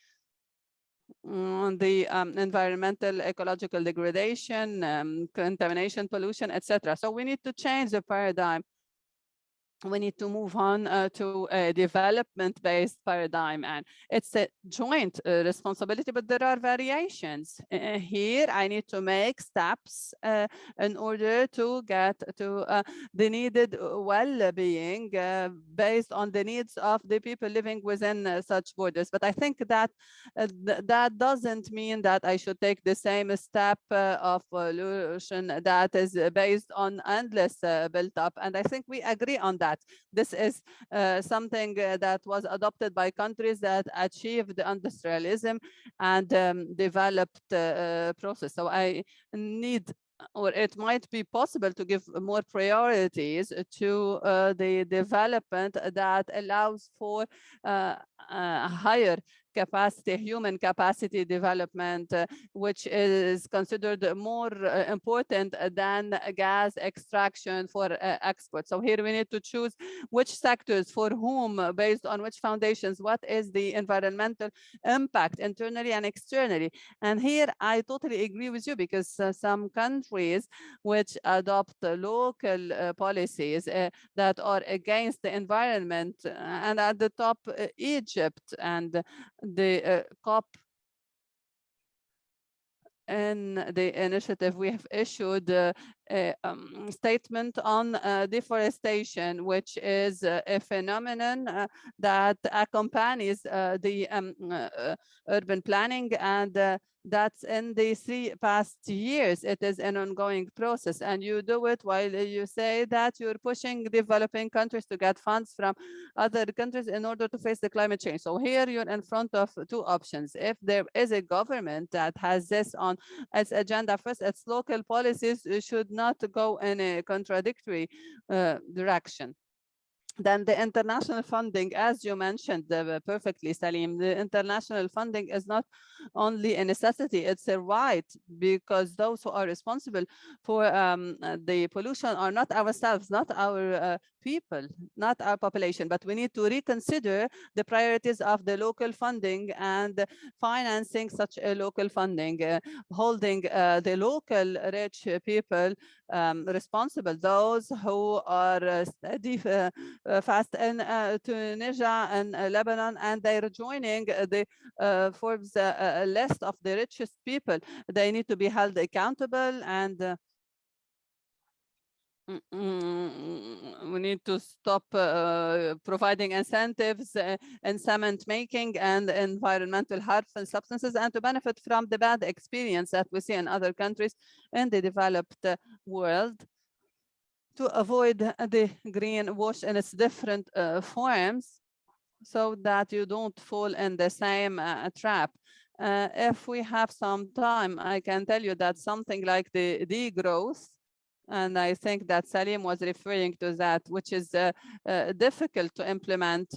the environmental ecological degradation, contamination, pollution, etc. So we need to change the paradigm. We need to move on to a development-based paradigm, and it's a joint responsibility, but there are variations. Here, I need to make steps in order to get to the needed well-being based on the needs of the people living within such borders. But I think that that doesn't mean that I should take the same step of pollution that is based on endless build-up, and I think we agree on that. This is something that was adopted by countries that achieved industrialism and developed process. So I need, or it might be possible to give more priorities to the development that allows for higher capacity, human capacity development, which is considered more important than gas extraction for export. So here we need to choose which sectors for whom, based on which foundations, what is the environmental impact internally and externally. And here I totally agree with you, because some countries which adopt local policies that are against the environment, and at the top Egypt, and the COP and the initiative we have issued statement on deforestation, which is a phenomenon that accompanies the urban planning, and that's in the past 3 years. It is an ongoing process, and you do it while you say that you're pushing developing countries to get funds from other countries in order to face the climate change. So here you're in front of two options. If there is a government that has this on its agenda first, its local policies should not go in a contradictory direction. Then the international funding, as you mentioned perfectly, Salim, the international funding is not only a necessity, it's a right, because those who are responsible for the pollution are not ourselves, not our people, not our population, but we need to reconsider the priorities of the local funding and financing such a local funding, holding the local rich people responsible, those who are steady fast in Tunisia and Lebanon, and they're joining the Forbes list of the richest people. They need to be held accountable, and we need to stop providing incentives in cement making and environmental harmful substances, and to benefit from the bad experience that we see in other countries in the developed world, to avoid the greenwash in its different forms, so that you don't fall in the same trap. If we have some time, I can tell you that something like the degrowth, and I think that Salim was referring to that, which is difficult to implement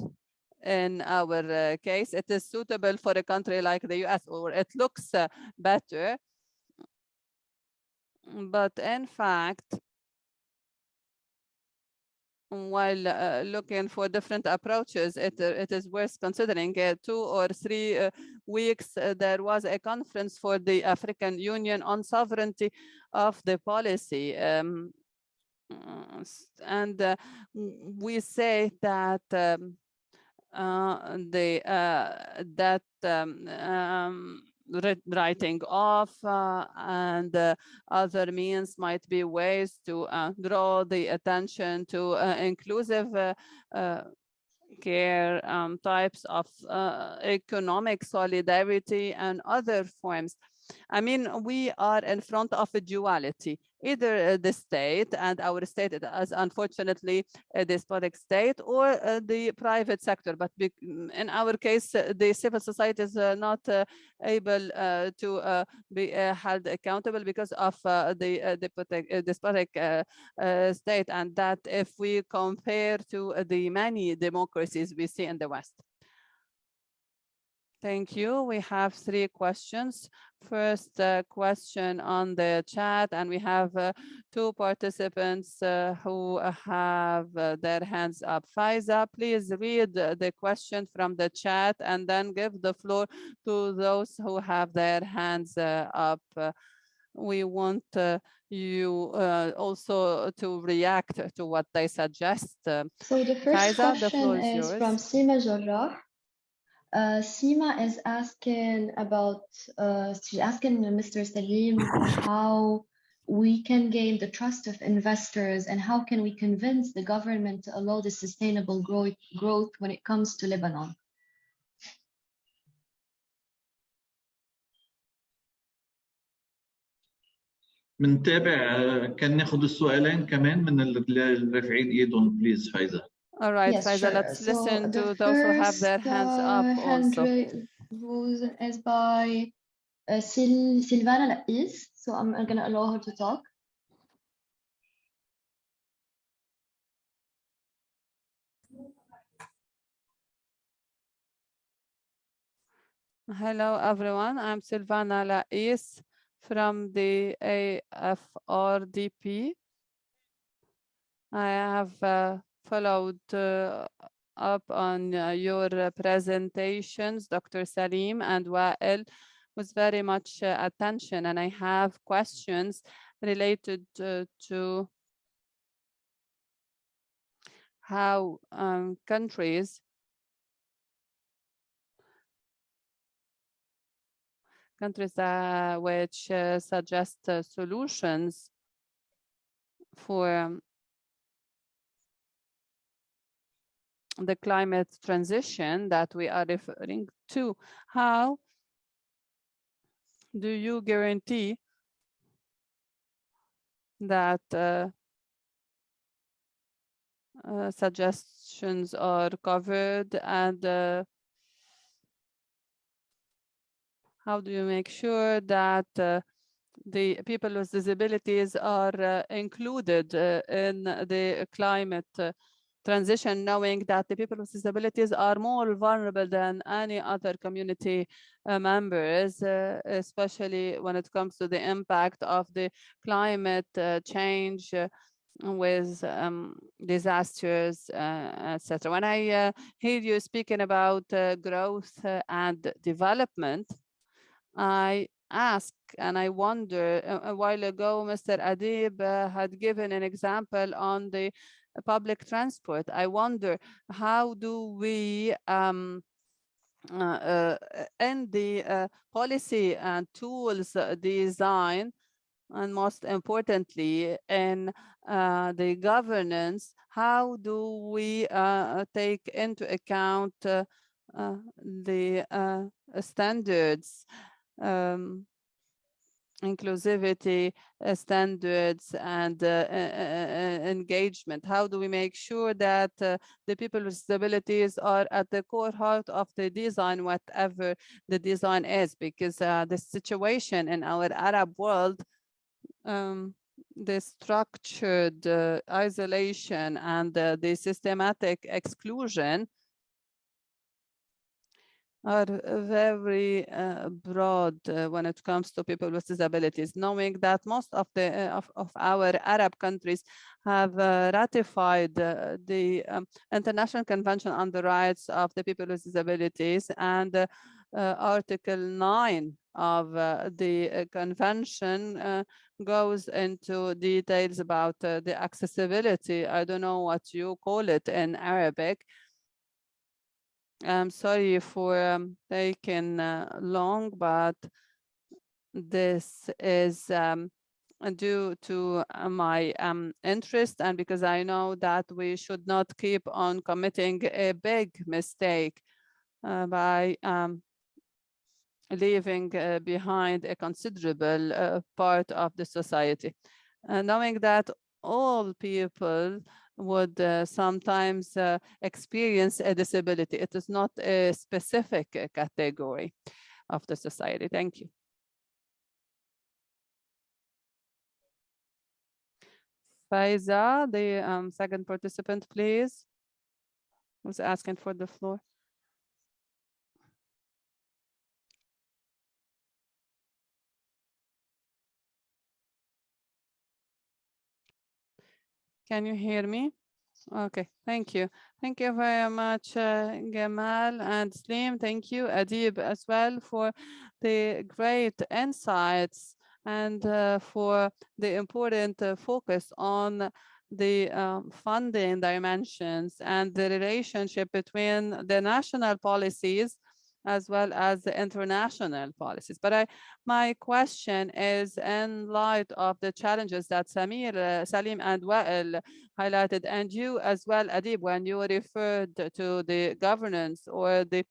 in our case. It is suitable for a country like the US, or it looks better. But in fact, while looking for different approaches, it is worth considering. 2 or 3 weeks, there was a conference for the African Union on sovereignty of the policy. And we say that writing off and other means might be ways to draw the attention to inclusive care, types of economic solidarity and other forms. I mean, we are in front of a duality. Either the state, and our state is unfortunately a despotic state, or the private sector. But in our case, the civil society is not able to be held accountable because of the despotic state, and that if we compare to the many democracies we see in the West. Thank you. We have 3 questions. First question on the chat, and we have 2 participants who have their hands up. Faiza, please read the question from the chat and then give the floor to those who have their hands up. We want you also to react to what they suggest. So the first Faiza, the floor question is is from Sima Jarrah. Sima is asking about, she's asking Mr. Salim how we can gain the trust of investors, and how can we convince the government to allow the sustainable growth when it comes to Lebanon. منتابع كان ناخذ السؤالين كمان من الرافعين ايدهم بليز فايزة. All right, yes, Faiza, sure. let's so listen to those who have their hands up also. Hand is by Silvana Lais, so I'm going to allow her to talk. Hello, everyone. I'm Silvana Lais from the AFRDP. I have followed up on your presentations, Dr. Salim and Wael, with very much attention, and I have questions related to how countries which suggest solutions for the climate transition that we are referring to. How do you guarantee that suggestions are covered, and how do you make sure that the people with disabilities are included in the climate transition, knowing that the people with disabilities are more vulnerable than any other community members, especially when it comes to the impact of the climate change with disasters, etc. When I hear you speaking about growth and development, I ask and I wonder, a while ago, Mr. Adib had given an example on the public transport. I wonder, how do we in the policy and tools design, and most importantly in the governance, how do we take into account the standards, inclusivity standards, and engagement? How do we make sure that the people with disabilities are at the core heart of the design, whatever the design is? Because the situation in our Arab world, the structured isolation and the systematic exclusion are very broad when it comes to people with disabilities, knowing that most of the of our Arab countries have ratified the International Convention on the Rights of the People with Disabilities, and Article 9 of the convention goes into details about the accessibility. I don't know what you call it in Arabic. I'm sorry for taking long, but this is due to my interest, and because I know that we should not keep on committing a big mistake by leaving behind a considerable part of the society. Knowing that all people would sometimes experience a disability. It is not a specific category of the society. Thank you. Faiza, the second participant, please, who's asking for the floor. Can you hear me? Okay, thank you. Thank you very much, Gamal and Salim. Thank you, Adib, as well, for the great insights and for the important focus on the funding dimensions and the relationship between the national policies as well as the international policies. But my question is, in light of the challenges that Salim and Wael highlighted, and you as well, Adib, when you referred to the governance or the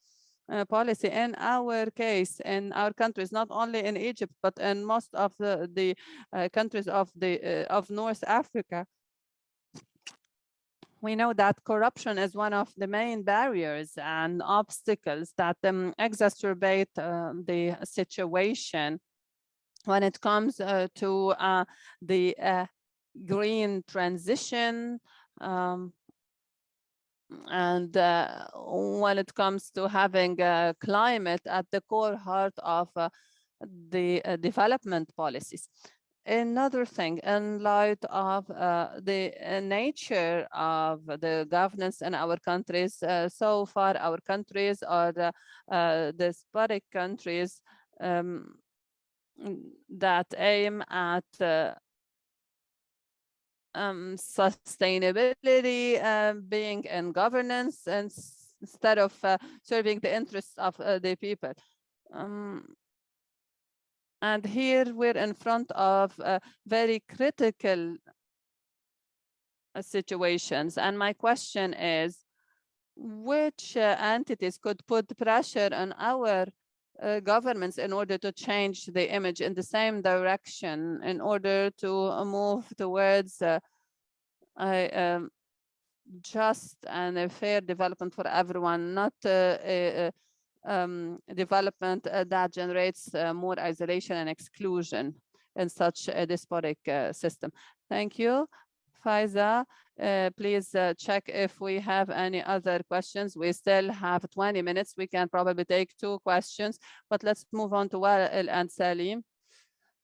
policy in our case, in our countries, not only in Egypt, but in most of the countries of North Africa, we know that corruption is one of the main barriers and obstacles that exacerbate the situation when it comes to the green transition, and when it comes to having climate at the core heart of the development policies. Another thing, in light of the nature of the governance in our countries, so far our countries are the despotic countries that aim at sustainability, being in governance, and instead of serving the interests of the people. And here we're in front of very critical situations. And my question is, which entities could put pressure on our governments in order to change the image in the same direction, in order to move towards just and a fair development for everyone, not development that generates more isolation and exclusion in such a despotic system. Thank you. Faiza, please check if we have any other questions. We still have 20 minutes. We can probably take 2 questions, but let's move on to Wael and Salim.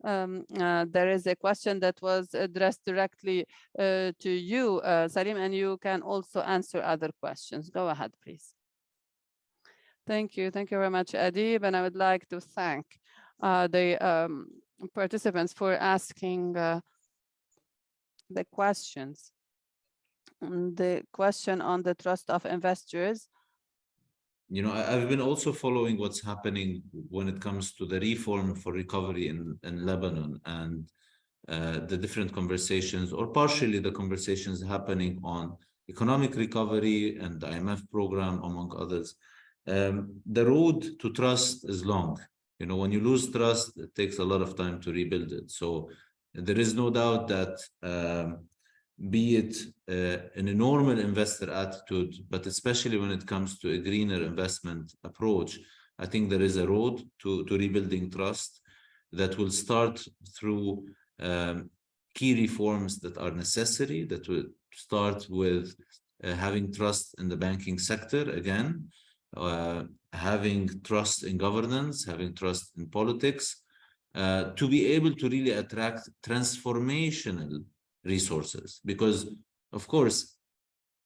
There is a question that was addressed directly to you, Salim, and you can also answer other questions. Go ahead, please. Thank you. Thank you very much, Adib. And I would like to thank the participants for asking the questions. The question on the trust of investors. You know, I've been also following what's happening when it comes to the reform for recovery in Lebanon, and the different conversations, or partially the conversations happening on economic recovery and the IMF program, among others. The road to trust is long. You know, when you lose trust, it takes a lot of time to rebuild it. So there is no doubt that be it in a normal investor attitude, but especially when it comes to a greener investment approach, I think there is a road to rebuilding trust that will start through key reforms that are necessary, that will start with having trust in the banking sector again, having trust in governance, having trust in politics, to be able to really attract transformational resources. Because, of course,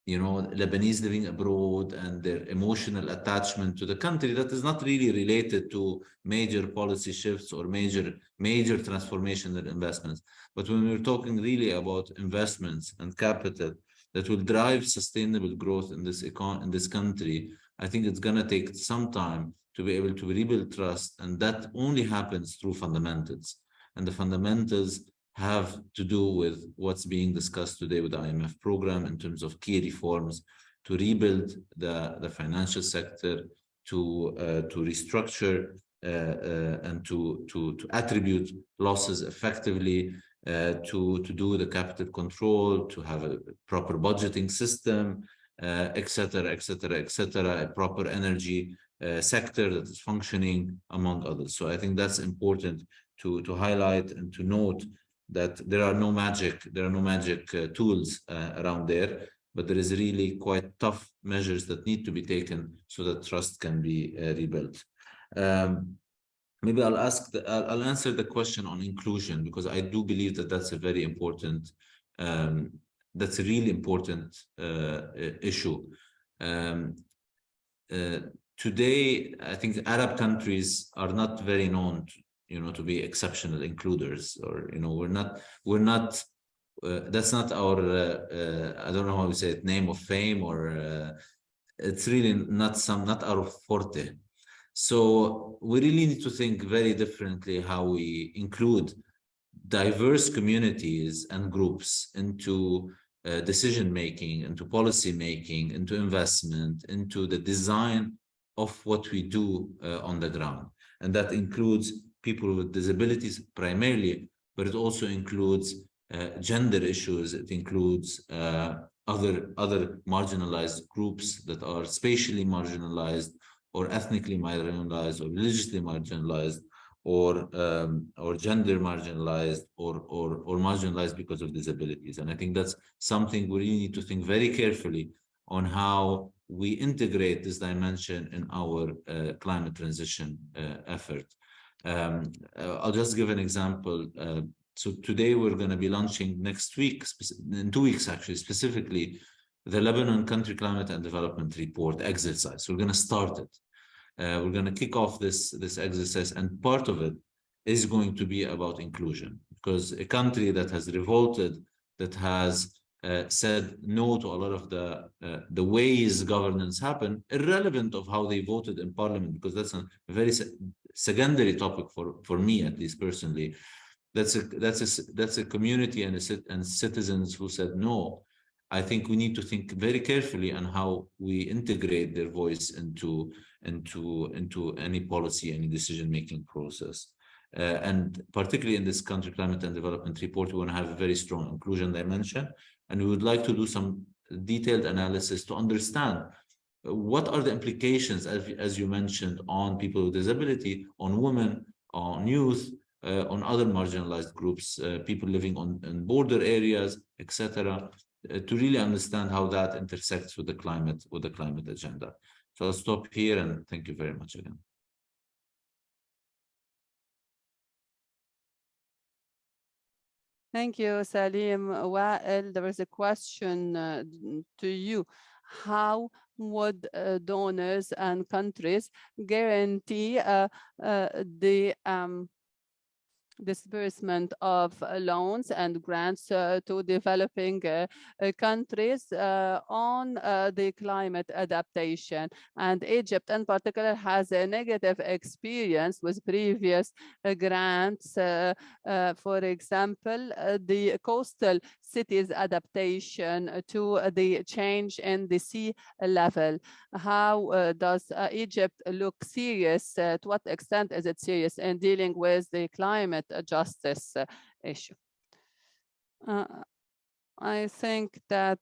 you know, Lebanese living abroad and their emotional attachment to the country, that is not really related to major policy shifts or major transformational investments. But when we're talking really about investments and capital that will drive sustainable growth in this country, I think it's going to take some time to be able to rebuild trust, and that only happens through fundamentals. And the fundamentals have to do with what's being discussed today with the IMF program in terms of key reforms to rebuild the financial sector, to restructure and to attribute losses effectively, to do the capital control, to have a proper budgeting system, etc., a proper energy sector that is functioning, among others. So I think that's important to highlight and to note that there are no magic tools around there, but there is really quite tough measures that need to be taken so that trust can be rebuilt. Maybe I'll answer the question on inclusion, because I do believe that that's a very important, that's a really important issue. Today, I think Arab countries are not very known to be exceptional includers, or we're not that's not our I don't know how to say it, name of fame, or it's really not our forte. So we really need to think very differently how we include diverse communities and groups into decision making, into policy making, into investment, into the design of what we do on the ground. And that includes people with disabilities primarily, but it also includes gender issues. It includes other marginalized groups that are spatially marginalized, or ethnically marginalized, or religiously marginalized, or gender marginalized, or marginalized because of disabilities. And I think that's something we really need to think very carefully on, how we integrate this dimension in our climate transition effort. I'll just give an example. So today we're going to be launching next week, in 2 weeks actually, specifically, the Lebanon Country Climate and Development Report exercise. So we're going to start it. We're going to kick off this exercise, and part of it is going to be about inclusion, because a country that has revolted, that has said no to a lot of the ways governance happen, irrelevant of how they voted in parliament, because that's a very secondary topic for me, at least personally. That's a community and citizens who said no, I think we need to think very carefully on how we integrate their voice into any policy, any decision-making process. And particularly in this country climate and development report, we want to have a very strong inclusion dimension. And we would like to do some detailed analysis to understand what are the implications, as you mentioned, on people with disability, on women, on youth, on other marginalized groups, people living in border areas, etc., to really understand how that intersects with the climate agenda. So I'll stop here and thank you very much again. Thank you, Salim. Wael, there is a question to you. How would donors and countries guarantee the disbursement of loans and grants to developing countries on the climate adaptation? And Egypt in particular has a negative experience with previous grants. For example, the coastal cities adaptation to the change in the sea level. How does Egypt look serious? To what extent is it serious in dealing with the climate justice issue? I think that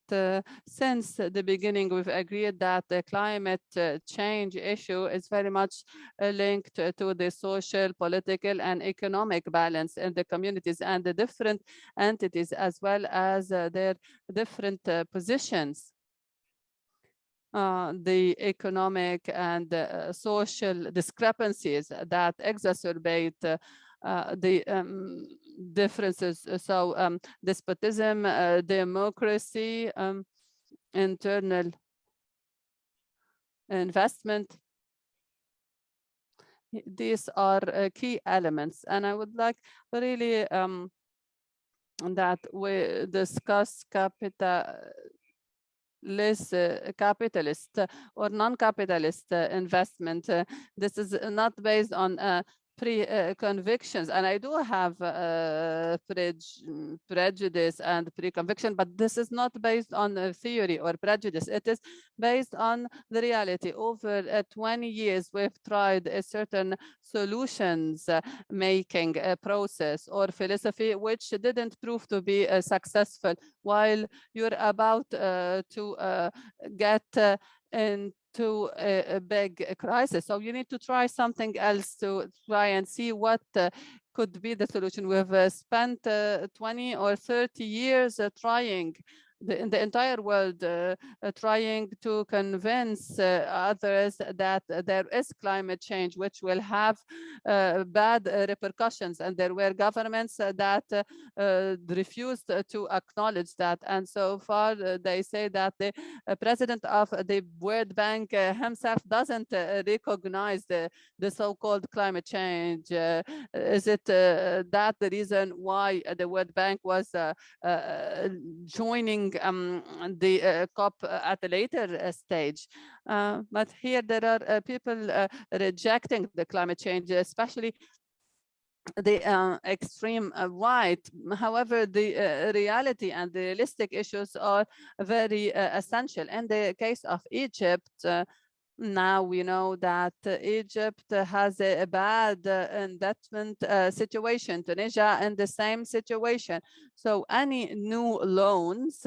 since the beginning, we've agreed that the climate change issue is very much linked to the social, political, and economic balance in the communities and the different entities, as well as their different positions. The economic and social discrepancies that exacerbate the differences. So despotism, democracy, internal investment. These are key elements. And I would like really that we discuss capitalist or non-capitalist investment. This is not based on pre-convictions, and I do have prejudice and pre-conviction, but this is not based on theory or prejudice. It is based on the reality. Over 20 years, we've tried a certain solutions making process or philosophy which didn't prove to be successful, while you're about to get into a big crisis. So you need to try something else to try and see what could be the solution. We've spent 20 or 30 years trying in the entire world, trying to convince others that there is climate change, which will have bad repercussions. And there were governments that refused to acknowledge that. And so far, they say that the president of the World Bank himself doesn't recognize the so-called climate change. Is it that the reason why the World Bank was joining the COP at a later stage? But here there are people rejecting the climate change, especially the extreme right. However, the reality and the realistic issues are very essential. In the case of Egypt, now we know that Egypt has a bad investment situation. Tunisia in the same situation. So any new loans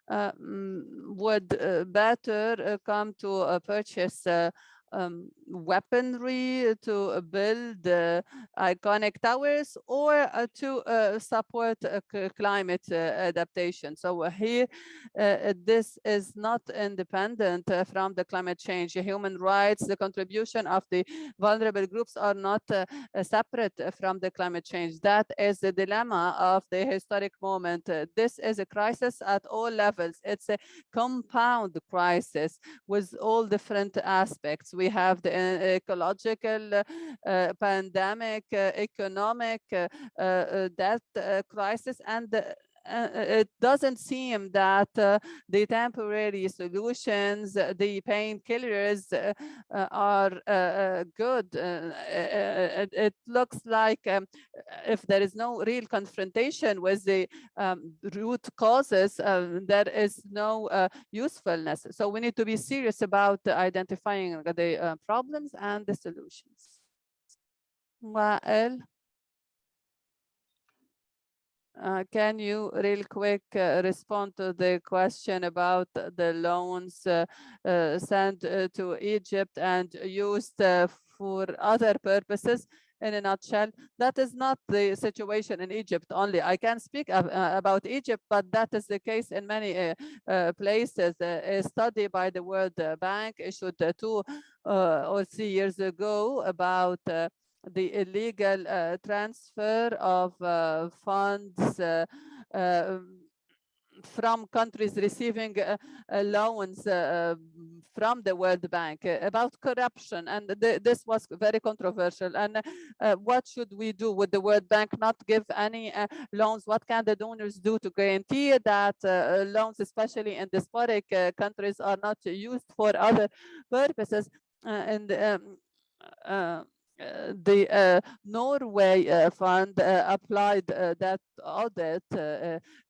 would better come to purchase weaponry to build iconic towers or to support climate adaptation. So here, this is not independent from the climate change. Human rights, the contribution of the vulnerable groups are not separate from the climate change. That is the dilemma of the historic moment. This is a crisis at all levels. It's a compound crisis with all different aspects. We have the ecological, pandemic, economic, death crisis, and it doesn't seem that the temporary solutions, the painkillers are good. It looks like if there is no real confrontation with the root causes, there is no usefulness. So we need to be serious about identifying the problems and the solutions. Wael? Can you real quick respond to the question about the loans sent to Egypt and used for other purposes? In a nutshell, that is not the situation in Egypt only. I can speak about Egypt, but that is the case in many places. A study by the World Bank issued 2 or 3 years ago about the illegal transfer of funds from countries receiving loans from the World Bank about corruption, and this was very controversial. And what should we do? Would the World Bank not give any loans? What can the donors do to guarantee that loans, especially in despotic countries, are not used for other purposes? The Norway fund applied that audit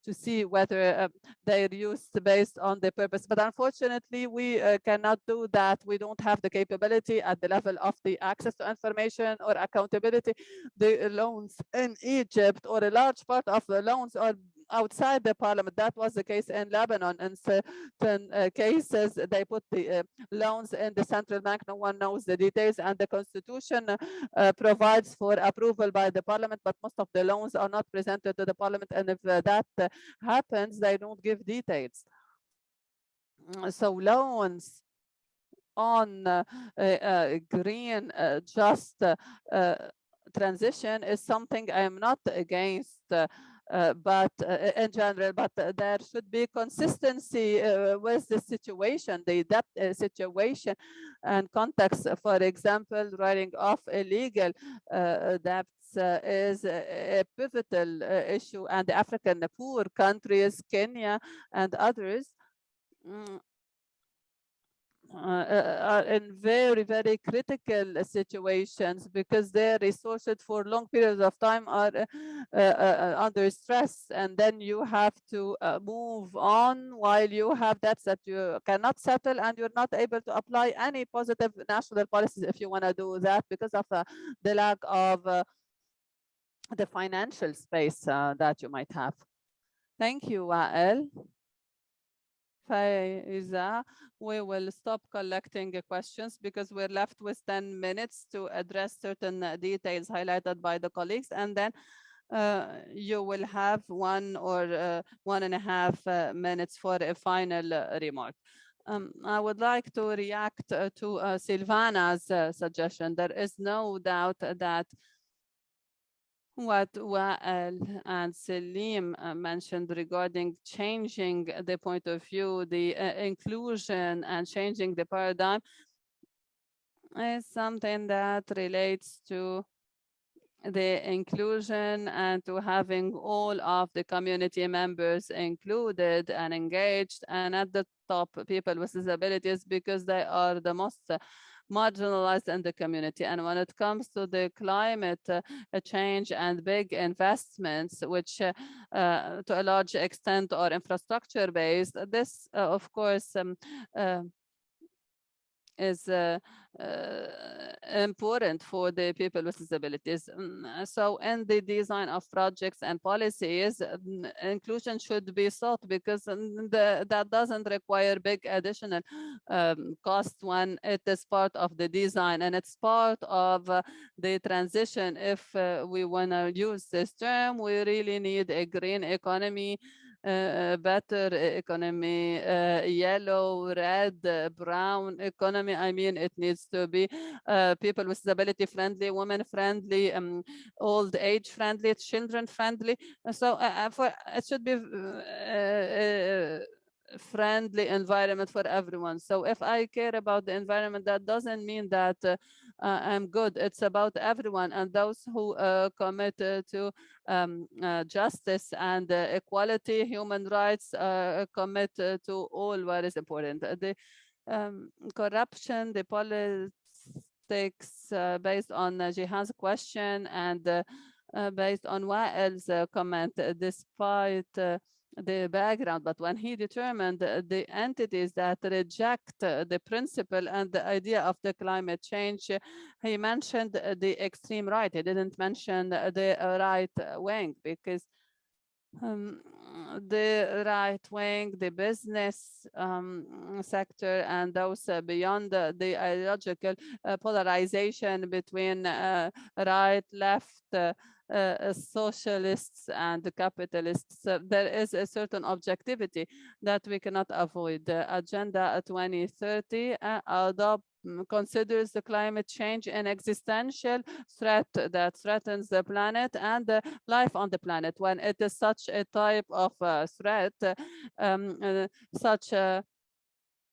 to see whether they're used based on the purpose. But unfortunately, we cannot do that. We don't have the capability at the level of the access to information or accountability. The loans in Egypt, or a large part of the loans, are outside the parliament. That was the case in Lebanon. In certain cases, they put the loans in the central bank. No one knows the details, and the constitution provides for approval by the parliament, but most of the loans are not presented to the parliament, and if that happens, they don't give details. So loans on green just transition is something I am not against, but in general, but there should be consistency with the situation, the debt situation and context. For example, writing off illegal debts is a pivotal issue, and the African poor countries, Kenya and others, are in very, very critical situations because their resources for long periods of time are under stress, and then you have to move on while you have debts that you cannot settle, and you're not able to apply any positive national policies if you want to do that because of the lack of the financial space that you might have. Thank you, Wael. Faiza, we will stop collecting questions because we're left with 10 minutes to address certain details highlighted by the colleagues, and then you will have 1 or 1.5 minutes for a final remark. I would like to react to Silvana's suggestion. There is no doubt that what Wael and Salim mentioned regarding changing the point of view, the inclusion and changing the paradigm is something that relates to the inclusion and to having all of the community members included and engaged, and at the top people with disabilities, because they are the most marginalized in the community. And when it comes to the climate change and big investments, which to a large extent are infrastructure based, this of course is important for the people with disabilities. So in the design of projects and policies, inclusion should be sought because that doesn't require big additional cost when it is part of the design, and it's part of the transition. If we want to use this term, we really need a green economy, better economy, yellow, red, brown economy. I mean, it needs to be people with disability friendly, women friendly, old age friendly, children friendly. So it should be friendly environment for everyone. So if I care about the environment, that doesn't mean that I'm good. It's about everyone, and those who commit to justice and equality, human rights, commit to all what is important. The corruption, the politics based on Jihan's question and based on Wael's comment, despite the background, but when he determined the entities that reject the principle and the idea of the climate change, he mentioned the extreme right. He didn't mention the right wing, because the right wing, the business sector, and those beyond the ideological polarization between right, left, socialists and capitalists, there is a certain objectivity that we cannot avoid. The Agenda 2030 considers the climate change an existential threat that threatens the planet and life on the planet. When it is such a type of threat, such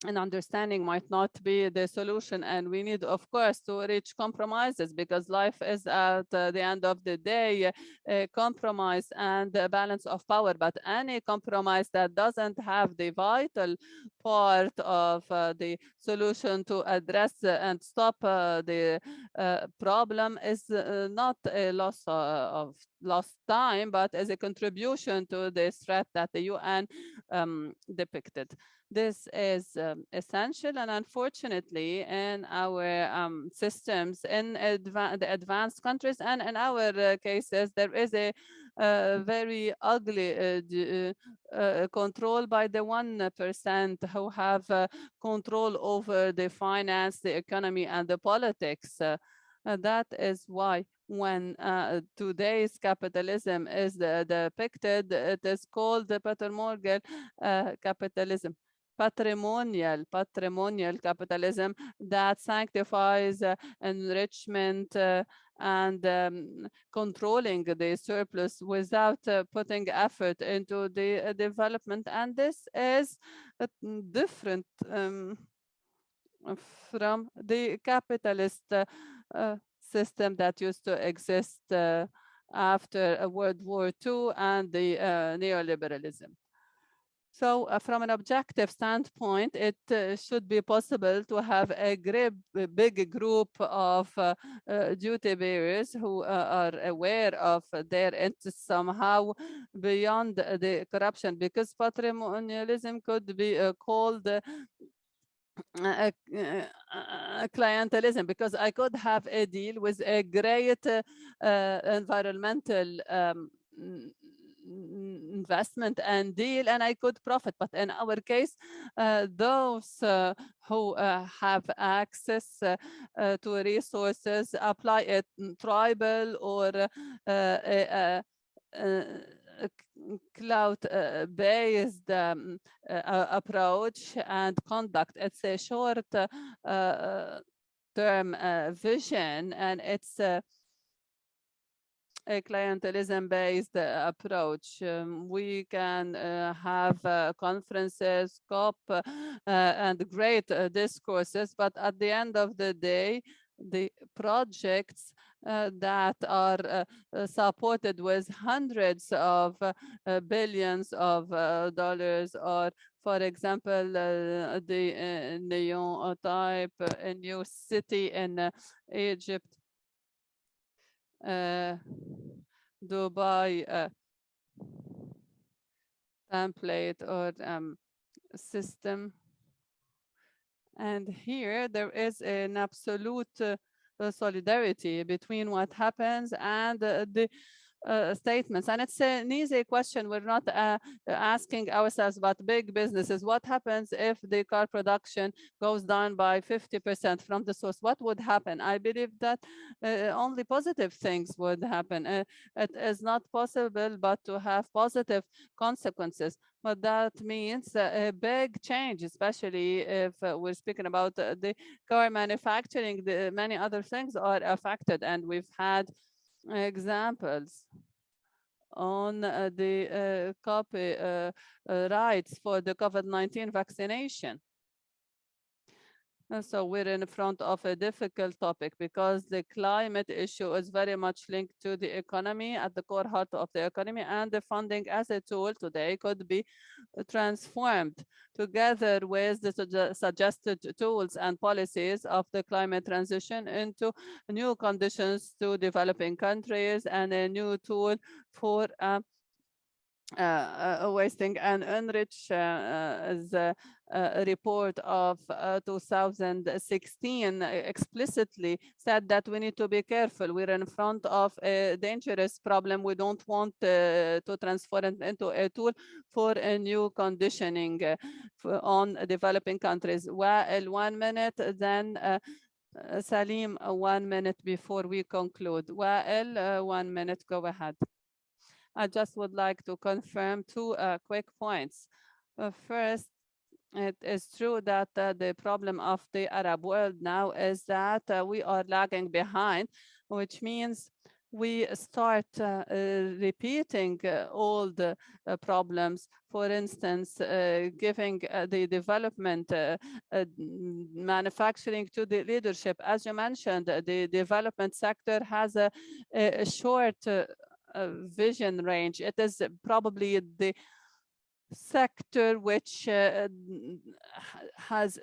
an understanding might not be the solution, and we need, of course, to reach compromises, because life is at the end of the day a compromise and a balance of power. But any compromise that doesn't have the vital part of the solution to address and stop the problem is not a loss of lost time, but as a contribution to the threat that the UN depicted. This is essential, and unfortunately in our systems in the advanced countries and in our cases, there is a very ugly control by the 1% who have control over the finance, the economy, and the politics. That is why when today's capitalism is depicted, it is called the patrimonial capitalism. Patrimonial capitalism that sanctifies enrichment and controlling the surplus without putting effort into the development. And this is different from the capitalist system that used to exist after World War II and the neoliberalism. So from an objective standpoint, it should be possible to have a big group of duty bearers who are aware of their interests somehow beyond the corruption, because patrimonialism could be called clientelism, because I could have a deal with a great environmental investment and deal, and I could profit. But in our case, those who have access to resources apply a tribal or cloud-based approach and conduct. It's a short-term vision, and it's a clientelism-based approach. We can have conferences, COP, and great discourses, but at the end of the day, the projects that are supported with hundreds of billions of dollars, or for example, the Neon type, a new city in Egypt, Dubai template or system. And here there is an absolute solidarity between what happens and the statements. And it's an easy question. We're not asking ourselves about big businesses. What happens if the car production goes down by 50% from the source? What would happen? I believe that only positive things would happen. It is not possible but to have positive consequences. But that means a big change, especially if we're speaking about the car manufacturing. Many other things are affected, and we've had examples on the copy rights for the COVID-19 vaccination. And so we're in front of a difficult topic because the climate issue is very much linked to the economy, at the core heart of the economy, and the funding as a tool today could be transformed together with the suggested tools and policies of the climate transition into new conditions to developing countries and a new tool for wasting and enrich as a report of 2016 explicitly said that we need to be careful. We're in front of a dangerous problem. We don't want to transform it into a tool for a new conditioning on developing countries. Wael, 1 minute, then Salim, 1 minute before we conclude. Wael, 1 minute, go ahead. I just would like to confirm 2 quick points. First, it is true that the problem of the Arab world now is that we are lagging behind, which means we start repeating old problems. For instance, giving the development manufacturing to the leadership. As you mentioned, the development sector has a short vision range. It is probably the sector which has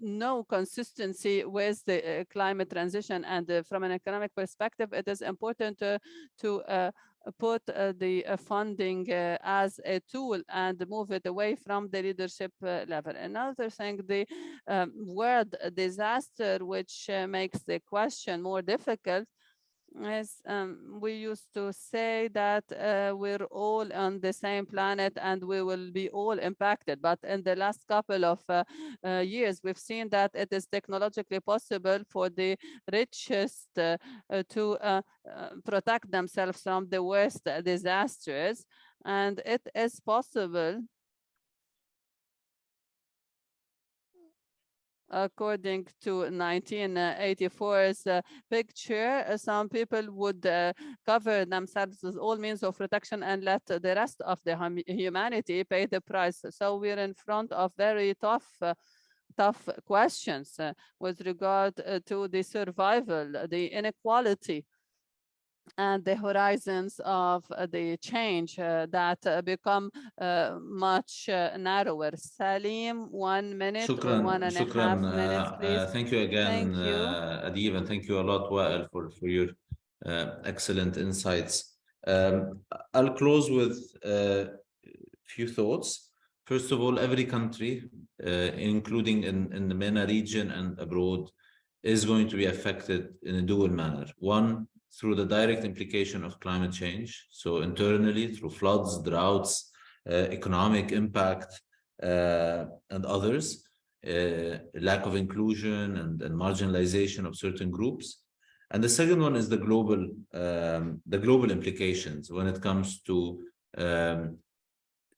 no consistency with the climate transition, and from an economic perspective, it is important to put the funding as a tool and move it away from the leadership level. Another thing, the word disaster, which makes the question more difficult, is we used to say that we're all on the same planet and we will be all impacted. But in the last couple of years, we've seen that it is technologically possible for the richest to protect themselves from the worst disasters. And it is possible, according to 1984's picture, some people would cover themselves with all means of protection and let the rest of the humanity pay the price. So we're in front of very tough questions with regard to the survival, the inequality, and the horizons of the change that become much narrower. Salim, 1 minute or 1.5 minutes, please. Thank you again, Thank you. Adib, and thank you a lot, Wael, for your excellent insights. I'll close with a few thoughts. First of all, every country, including in the MENA region and abroad, is going to be affected in a dual manner. One, through the direct implication of climate change. So internally, through floods, droughts, economic impact, and others, lack of inclusion and marginalization of certain groups. And the second one is the global implications when it comes to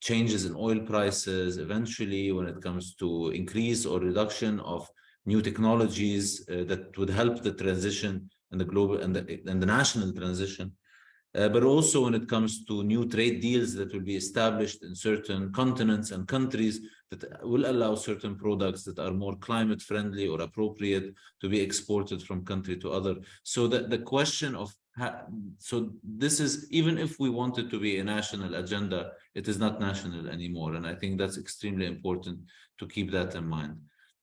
changes in oil prices, eventually when it comes to increase or reduction of new technologies that would help the transition and the global and the national transition, but also when it comes to new trade deals that will be established in certain continents and countries that will allow certain products that are more climate friendly or appropriate to be exported from country to other. So that the question of so this is, even if we want it to be a national agenda, it is not national anymore, and I think that's extremely important to keep that in mind.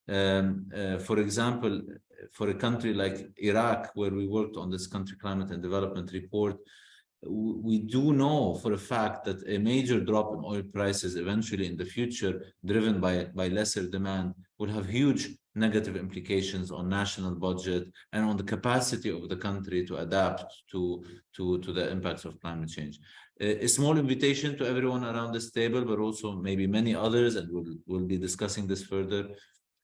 For example, for a country like Iraq, where we worked on this country climate and development report, we do know for a fact that a major drop in oil prices eventually in the future, driven by lesser demand, will have huge negative implications on national budget and on the capacity of the country to adapt to the impacts of climate change. A small invitation to everyone around this table, but also maybe many others, and we'll be discussing this further.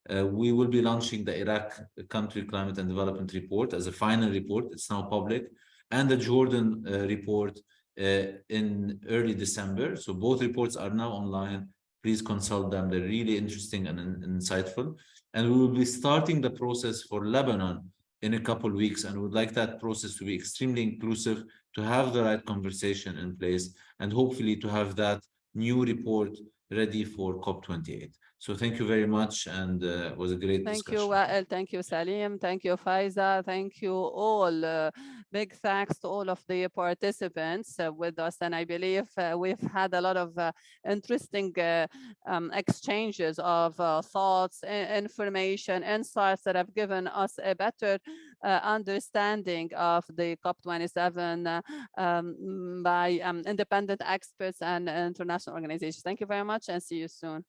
We will be launching the Iraq Country Climate and Development Report as a final report. It's now public, and the Jordan report in early December. So both reports are now online. Please consult them. They're really interesting and insightful. And we will be starting the process for Lebanon in a couple of weeks, and would like that process to be extremely inclusive, to have the right conversation in place, and hopefully to have that new report ready for COP28. So thank you very much, and it was a great discussion. Thank you, Wael. Thank you, Salim. Thank you, Faiza. Thank you all. Big thanks to all of the participants with us. And I believe we've had a lot of interesting exchanges of thoughts, information, insights that have given us a better understanding of the COP27 by independent experts and international organizations. Thank you very much, and see you soon.